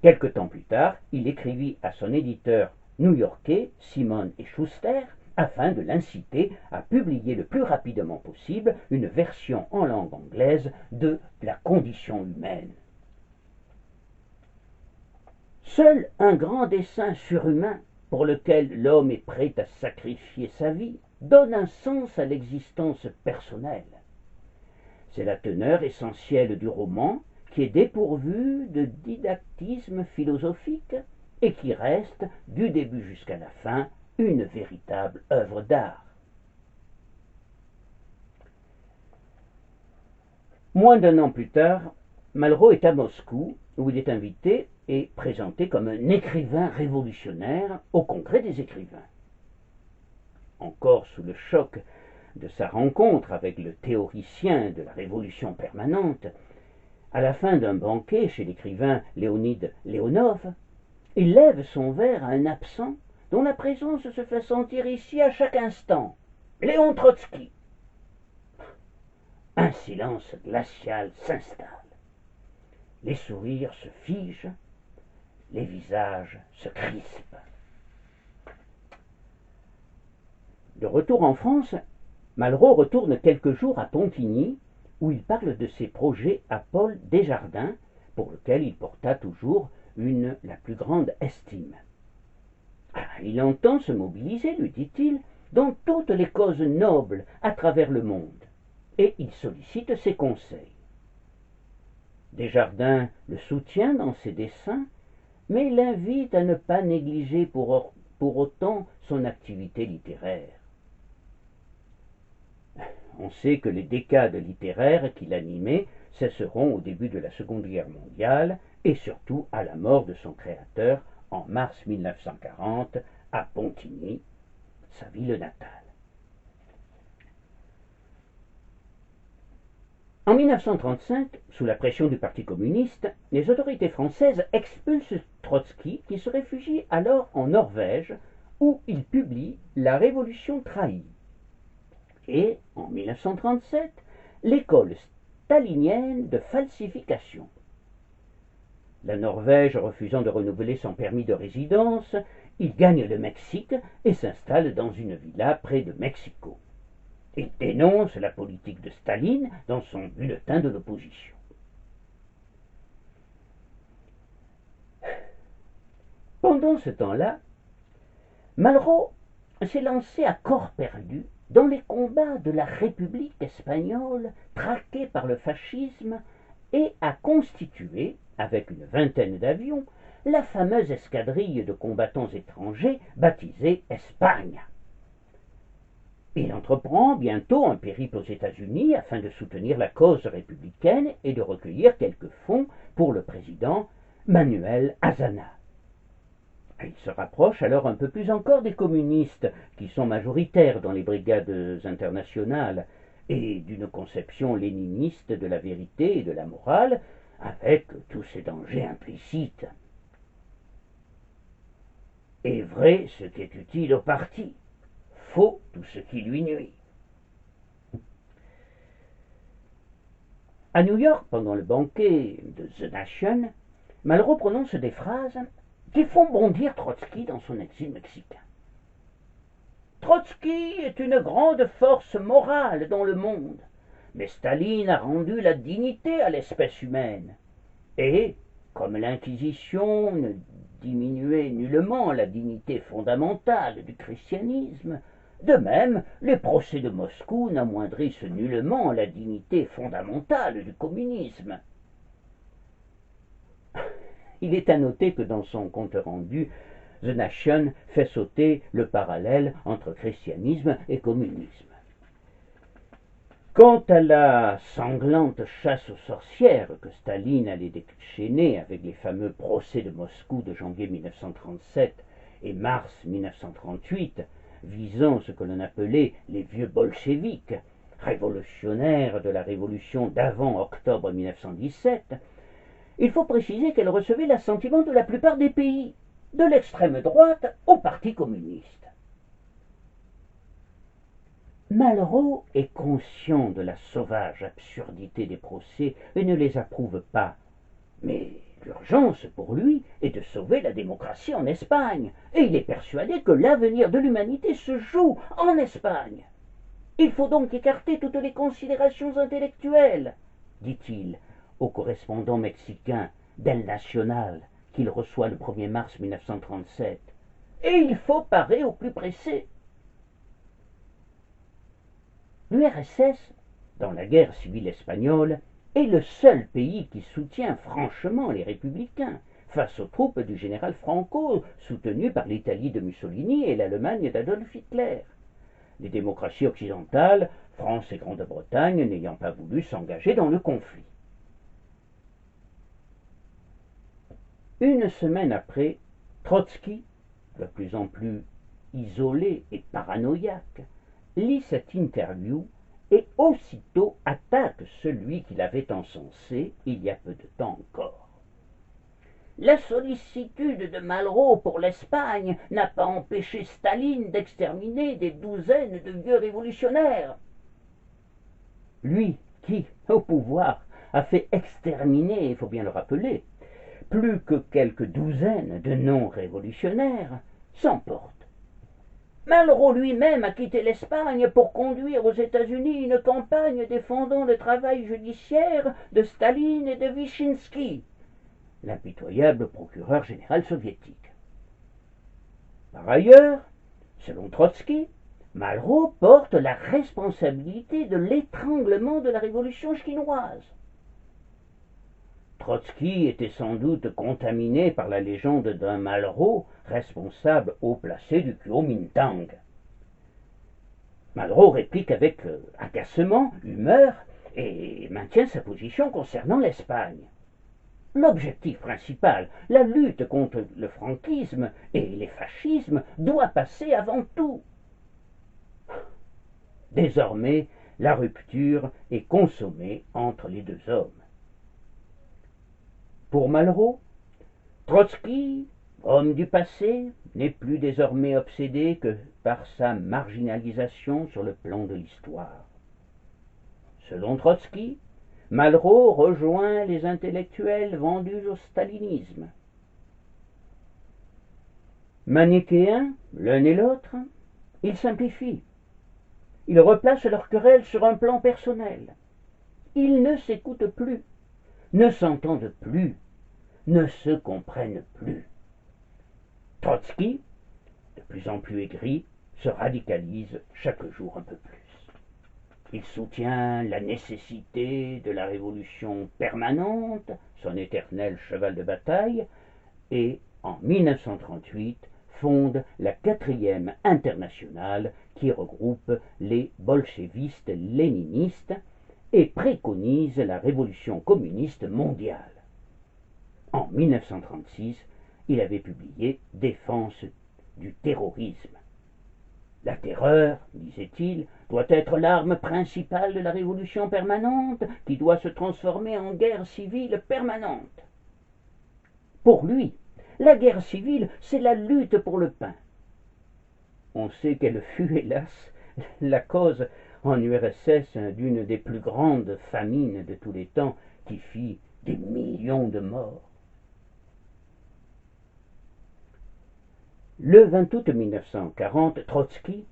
Quelque temps plus tard, il écrivit à son éditeur new-yorkais, Simon et Schuster, afin de l'inciter à publier le plus rapidement possible une version en langue anglaise de La condition humaine. Seul un grand dessein surhumain, pour lequel l'homme est prêt à sacrifier sa vie, donne un sens à l'existence personnelle. C'est la teneur essentielle du roman qui est dépourvue de didactisme philosophique et qui reste, du début jusqu'à la fin, une véritable œuvre d'art. Moins d'un an plus tard, Malraux est à Moscou, où il est invité et présenté comme un écrivain révolutionnaire au Congrès des écrivains. Encore sous le choc de sa rencontre avec le théoricien de la révolution permanente, à la fin d'un banquet chez l'écrivain Léonide Léonov, il lève son verre à un absent dont la présence se fait sentir ici à chaque instant, Léon Trotsky. Un silence glacial s'installe. Les sourires se figent, les visages se crispent. De retour en France, Malraux retourne quelques jours à Pontigny, où il parle de ses projets à Paul Desjardins, pour lequel il porta toujours la plus grande estime. Il entend se mobiliser, lui dit-il, dans toutes les causes nobles à travers le monde, et il sollicite ses conseils. Desjardins le soutient dans ses desseins, mais l'invite à ne pas négliger pour autant son activité littéraire. On sait que les décades littéraires qu'il animait cesseront au début de la Seconde Guerre mondiale et surtout à la mort de son créateur en mars 1940 à Pontigny, sa ville natale. En 1935, sous la pression du Parti communiste, les autorités françaises expulsent Trotsky qui se réfugie alors en Norvège où il publie La Révolution trahie. Et, en 1937, l'école stalinienne de falsification. La Norvège refusant de renouveler son permis de résidence, il gagne le Mexique et s'installe dans une villa près de Mexico. Il dénonce la politique de Staline dans son bulletin de l'opposition. Pendant ce temps-là, Malraux s'est lancé à corps perdu dans les combats de la République espagnole traquée par le fascisme et a constitué, avec une vingtaine d'avions, la fameuse escadrille de combattants étrangers baptisée Espagne. Il entreprend bientôt un périple aux États-Unis afin de soutenir la cause républicaine et de recueillir quelques fonds pour le président Manuel Azaña. Il se rapproche alors un peu plus encore des communistes, qui sont majoritaires dans les brigades internationales, et d'une conception léniniste de la vérité et de la morale, avec tous ses dangers implicites. Est vrai ce qui est utile au parti, faux tout ce qui lui nuit. À New York, pendant le banquet de The Nation, Malraux prononce des phrases qui font bondir Trotsky dans son exil mexicain. Trotsky est une grande force morale dans le monde, mais Staline a rendu la dignité à l'espèce humaine. Et, comme l'Inquisition ne diminuait nullement la dignité fondamentale du christianisme, de même, les procès de Moscou n'amoindrissent nullement la dignité fondamentale du communisme. Il est à noter que dans son compte-rendu, The Nation fait sauter le parallèle entre christianisme et communisme. Quant à la sanglante chasse aux sorcières que Staline allait déchaîner avec les fameux procès de Moscou de janvier 1937 et mars 1938, visant ce que l'on appelait les vieux bolcheviks, révolutionnaires de la révolution d'avant octobre 1917, il faut préciser qu'elle recevait l'assentiment de la plupart des pays, de l'extrême droite au Parti communiste. Malraux est conscient de la sauvage absurdité des procès et ne les approuve pas. Mais l'urgence pour lui est de sauver la démocratie en Espagne, et il est persuadé que l'avenir de l'humanité se joue en Espagne. Il faut donc écarter toutes les considérations intellectuelles, dit-il au correspondant mexicain d'El Nacional qu'il reçoit le 1er mars 1937, et il faut parer au plus pressé. L'URSS, dans la guerre civile espagnole, est le seul pays qui soutient franchement les républicains face aux troupes du général Franco, soutenues par l'Italie de Mussolini et l'Allemagne d'Adolf Hitler. Les démocraties occidentales, France et Grande-Bretagne, n'ayant pas voulu s'engager dans le conflit. Une semaine après, Trotsky, de plus en plus isolé et paranoïaque, lit cette interview et aussitôt attaque celui qui l'avait encensé il y a peu de temps encore. La sollicitude de Malraux pour l'Espagne n'a pas empêché Staline d'exterminer des douzaines de vieux révolutionnaires. Lui qui, au pouvoir, a fait exterminer, il faut bien le rappeler, plus que quelques douzaines de non-révolutionnaires, s'emporte. Malraux lui-même a quitté l'Espagne pour conduire aux États-Unis une campagne défendant le travail judiciaire de Staline et de Wyszynski, l'impitoyable procureur général soviétique. Par ailleurs, selon Trotsky, Malraux porte la responsabilité de l'étranglement de la révolution chinoise. Trotsky était sans doute contaminé par la légende d'un Malraux responsable haut placé du Kuomintang. Malraux réplique avec agacement, humeur, et maintient sa position concernant l'Espagne. L'objectif principal, la lutte contre le franquisme et les fascismes, doit passer avant tout. Désormais, la rupture est consommée entre les deux hommes. Pour Malraux, Trotsky, homme du passé, n'est plus désormais obsédé que par sa marginalisation sur le plan de l'histoire. Selon Trotsky, Malraux rejoint les intellectuels vendus au stalinisme. Manichéens, l'un et l'autre, ils simplifient. Ils replacent leur querelle sur un plan personnel. Ils ne s'écoutent plus, ne s'entendent plus, ne se comprennent plus. Trotsky, de plus en plus aigri, se radicalise chaque jour un peu plus. Il soutient la nécessité de la révolution permanente, son éternel cheval de bataille, et en 1938 fonde la 4e internationale qui regroupe les bolchevistes léninistes et préconise la révolution communiste mondiale. En 1936, il avait publié Défense du terrorisme. La terreur, disait-il, doit être l'arme principale de la révolution permanente qui doit se transformer en guerre civile permanente. Pour lui, la guerre civile, c'est la lutte pour le pain. On sait qu'elle fut, hélas, la cause en URSS d'une des plus grandes famines de tous les temps qui fit des millions de morts. Le 20 août 1940, Trotsky,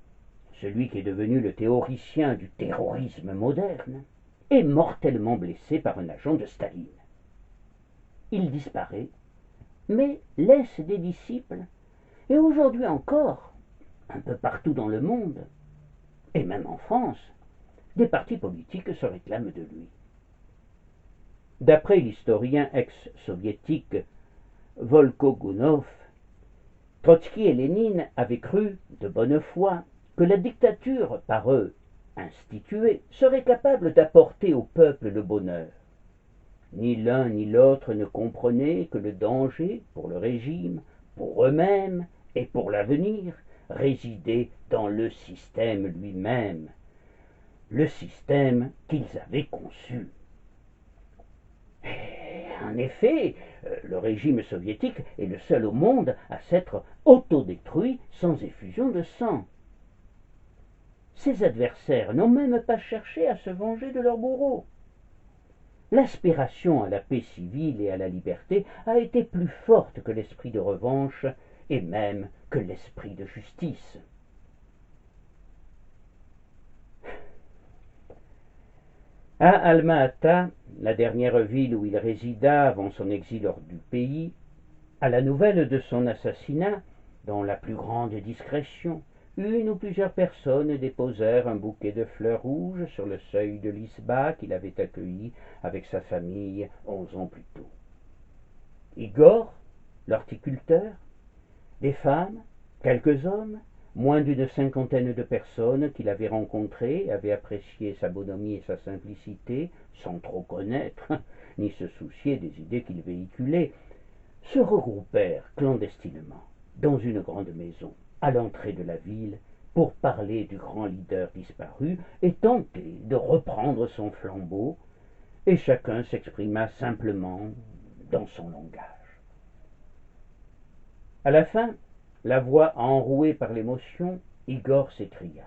celui qui est devenu le théoricien du terrorisme moderne, est mortellement blessé par un agent de Staline. Il disparaît, mais laisse des disciples, et aujourd'hui encore, un peu partout dans le monde, et même en France, des partis politiques se réclament de lui. D'après l'historien ex-soviétique Volkogounov, Trotsky et Lénine avaient cru, de bonne foi, que la dictature, par eux instituée, serait capable d'apporter au peuple le bonheur. Ni l'un ni l'autre ne comprenaient que le danger pour le régime, pour eux-mêmes et pour l'avenir, résidait dans le système lui-même, le système qu'ils avaient conçu. En effet, le régime soviétique est le seul au monde à s'être autodétruit sans effusion de sang. Ses adversaires n'ont même pas cherché à se venger de leurs bourreaux. L'aspiration à la paix civile et à la liberté a été plus forte que l'esprit de revanche et même que l'esprit de justice. À Alma-Ata, la dernière ville où il résida avant son exil hors du pays, à la nouvelle de son assassinat, dans la plus grande discrétion, une ou plusieurs personnes déposèrent un bouquet de fleurs rouges sur le seuil de l'isba qu'il avait accueilli avec sa famille 11 ans plus tôt. Igor, l'horticulteur, des femmes, quelques hommes, moins d'une cinquantaine de personnes qu'il avait rencontrées, avaient apprécié sa bonhomie et sa simplicité, sans trop connaître, ni se soucier des idées qu'il véhiculait, se regroupèrent clandestinement dans une grande maison, à l'entrée de la ville, pour parler du grand leader disparu et tenter de reprendre son flambeau, et chacun s'exprima simplement dans son langage. À la fin, la voix enrouée par l'émotion, Igor s'écria.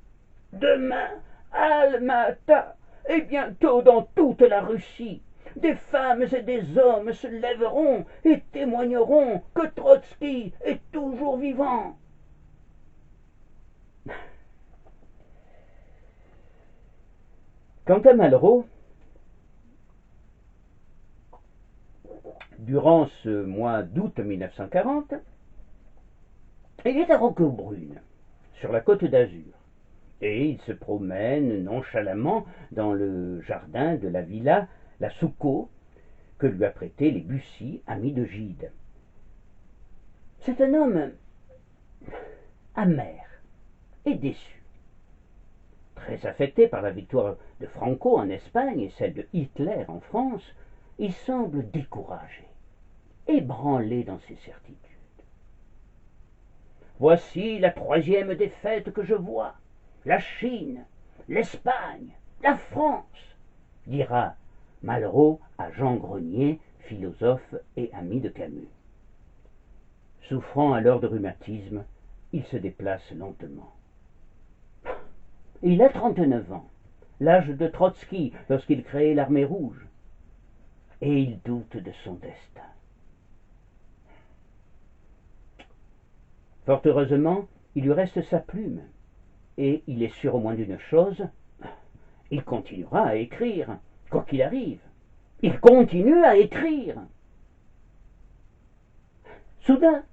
« Demain, Alma-Ata, et bientôt dans toute la Russie, des femmes et des hommes se lèveront et témoigneront que Trotsky est toujours vivant. » Quant à Malraux, durant ce mois d'août 1940, il est à Roquebrune, sur la côte d'Azur, et il se promène nonchalamment dans le jardin de la villa La Soucot, que lui a prêté les Bussy, amis de Gide. C'est un homme amer et déçu. Très affecté par la victoire de Franco en Espagne et celle de Hitler en France, il semble découragé, ébranlé dans ses certitudes. Voici la troisième défaite que je vois. La Chine, l'Espagne, la France, dira Malraux à Jean Grenier, philosophe et ami de Camus. Souffrant alors de rhumatisme, il se déplace lentement. Il a 39 ans, l'âge de Trotsky lorsqu'il créait l'Armée rouge, et il doute de son destin. Fort heureusement, il lui reste sa plume, et il est sûr au moins d'une chose, il continuera à écrire, quoi qu'il arrive. Il continue à écrire. Soudain,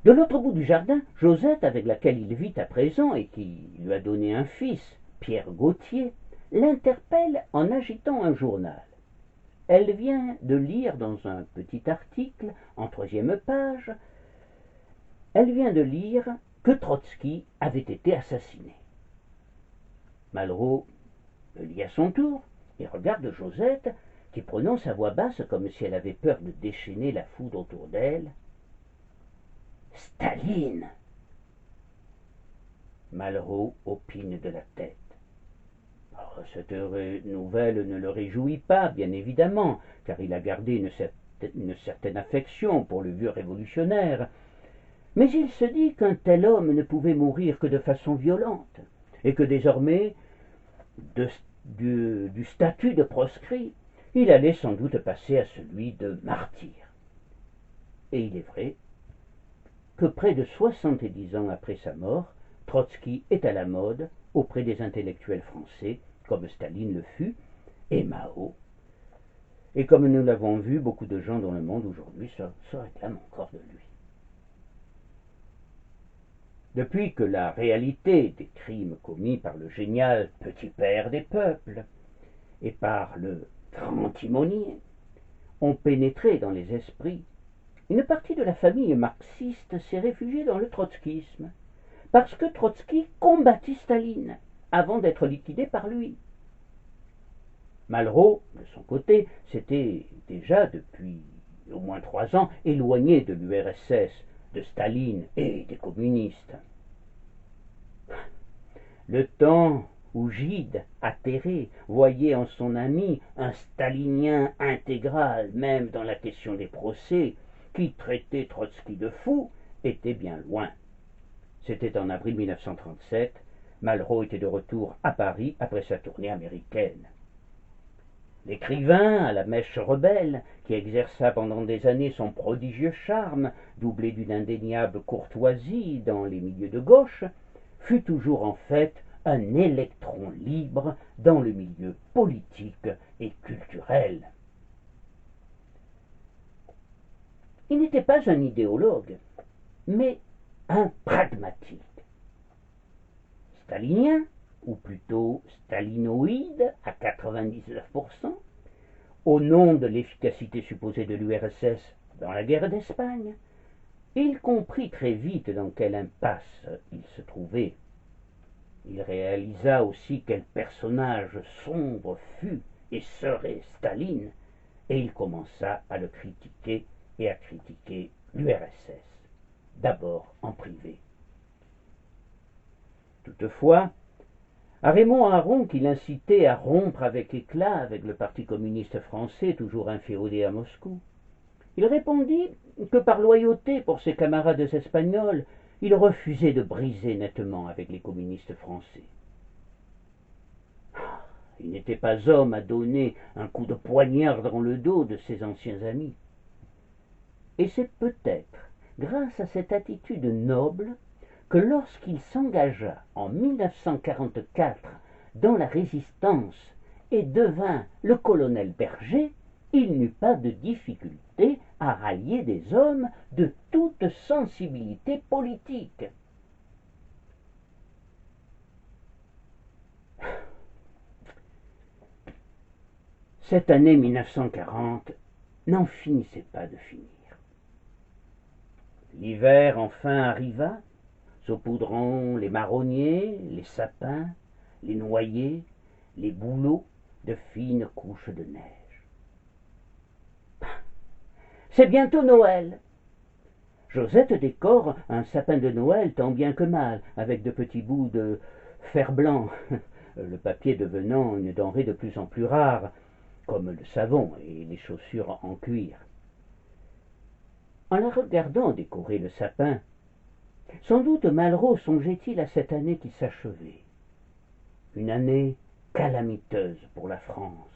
de l'autre bout du jardin, Josette, avec laquelle il vit à présent et qui lui a donné un fils, Pierre Gautier, l'interpelle en agitant un journal. Elle vient de lire dans un petit article, en 3e page, elle vient de lire que Trotsky avait été assassiné. Malraux le lit à son tour et regarde Josette, qui prononce à voix basse comme si elle avait peur de déchaîner la foudre autour d'elle. Staline. Malraux opine de la tête. Oh, cette nouvelle ne le réjouit pas, bien évidemment, car il a gardé une certaine affection pour le vieux révolutionnaire. Mais il se dit qu'un tel homme ne pouvait mourir que de façon violente, et que désormais, du statut de proscrit, il allait sans doute passer à celui de martyr. Et il est vrai que près de 70 ans après sa mort, Trotsky est à la mode auprès des intellectuels français, comme Staline le fut, et Mao. Et comme nous l'avons vu, beaucoup de gens dans le monde aujourd'hui se réclament encore de lui. Depuis que la réalité des crimes commis par le génial petit père des peuples et par le grand timonier ont pénétré dans les esprits, une partie de la famille marxiste s'est réfugiée dans le trotskisme, parce que Trotsky combattit Staline avant d'être liquidé par lui. Malraux, de son côté, s'était déjà depuis au moins 3 ans éloigné de l'URSS, de Staline et des communistes. Le temps où Gide, atterré, voyait en son ami un stalinien intégral, même dans la question des procès, qui traitait Trotsky de fou, était bien loin. C'était en avril 1937, Malraux était de retour à Paris après sa tournée américaine. L'écrivain à la mèche rebelle, qui exerça pendant des années son prodigieux charme, doublé d'une indéniable courtoisie dans les milieux de gauche, fut toujours en fait un électron libre dans le milieu politique et culturel. Il n'était pas un idéologue, mais un pragmatique. stalinien, ou plutôt stalinoïde à 99%, au nom de l'efficacité supposée de l'URSS dans la guerre d'Espagne, il comprit très vite dans quelle impasse il se trouvait. Il réalisa aussi quel personnage sombre fut et serait Staline, et il commença à le critiquer et à critiquer l'URSS, d'abord en privé. Toutefois, à Raymond Aron, qui l'incitait à rompre avec éclat avec le Parti communiste français, toujours inféodé à Moscou, il répondit que par loyauté pour ses camarades espagnols, il refusait de briser nettement avec les communistes français. Il n'était pas homme à donner un coup de poignard dans le dos de ses anciens amis. Et c'est peut-être grâce à cette attitude noble que lorsqu'il s'engagea en 1944 dans la résistance et devint le colonel Berger, il n'eut pas de difficulté à rallier des hommes de toute sensibilité politique. Cette année 1940 n'en finissait pas de finir. L'hiver enfin arriva, saupoudrant les marronniers, les sapins, les noyers, les bouleaux de fines couches de neige. C'est bientôt Noël. Josette décore un sapin de Noël tant bien que mal, avec de petits bouts de fer blanc, le papier devenant une denrée de plus en plus rare, comme le savon et les chaussures en cuir. En la regardant décorer le sapin, sans doute Malraux songeait-il à cette année qui s'achevait, une année calamiteuse pour la France,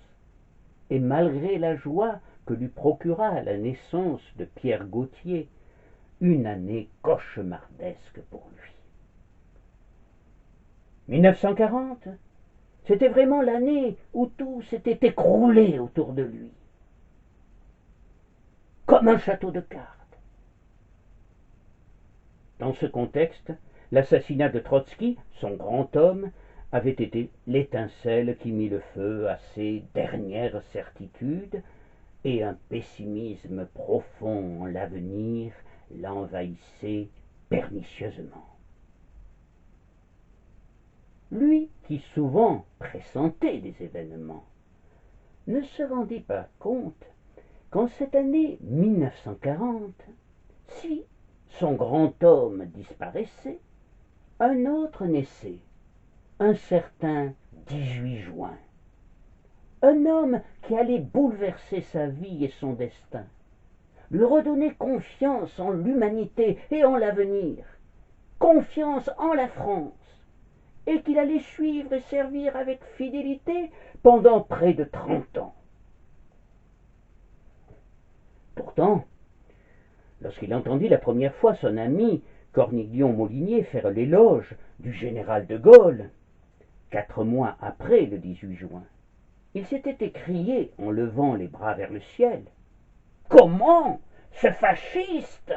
et malgré la joie que lui procura la naissance de Pierre Gautier, une année cauchemardesque pour lui. 1940, c'était vraiment l'année où tout s'était écroulé autour de lui, comme un château de cartes. Dans ce contexte, l'assassinat de Trotsky, son grand homme, avait été l'étincelle qui mit le feu à ses dernières certitudes, et un pessimisme profond en l'avenir l'envahissait pernicieusement. Lui, qui souvent pressentait des événements, ne se rendit pas compte qu'en cette année 1940, si son grand homme disparaissait, un autre naissait, un certain 18 juin. Un homme qui allait bouleverser sa vie et son destin, lui redonner confiance en l'humanité et en l'avenir, confiance en la France, et qu'il allait suivre et servir avec fidélité pendant près de 30 ans. Pourtant, lorsqu'il entendit la première fois son ami Cornillion Molinier faire l'éloge du général de Gaulle, 4 mois après le 18 juin, il s'était écrié en levant les bras vers le ciel. « Comment, ce fasciste ?»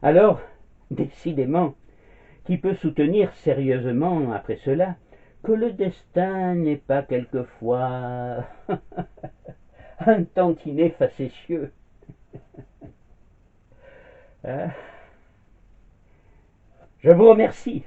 Alors, décidément, qui peut soutenir sérieusement après cela que le destin n'est pas quelquefois un tantinet facétieux? Je vous remercie.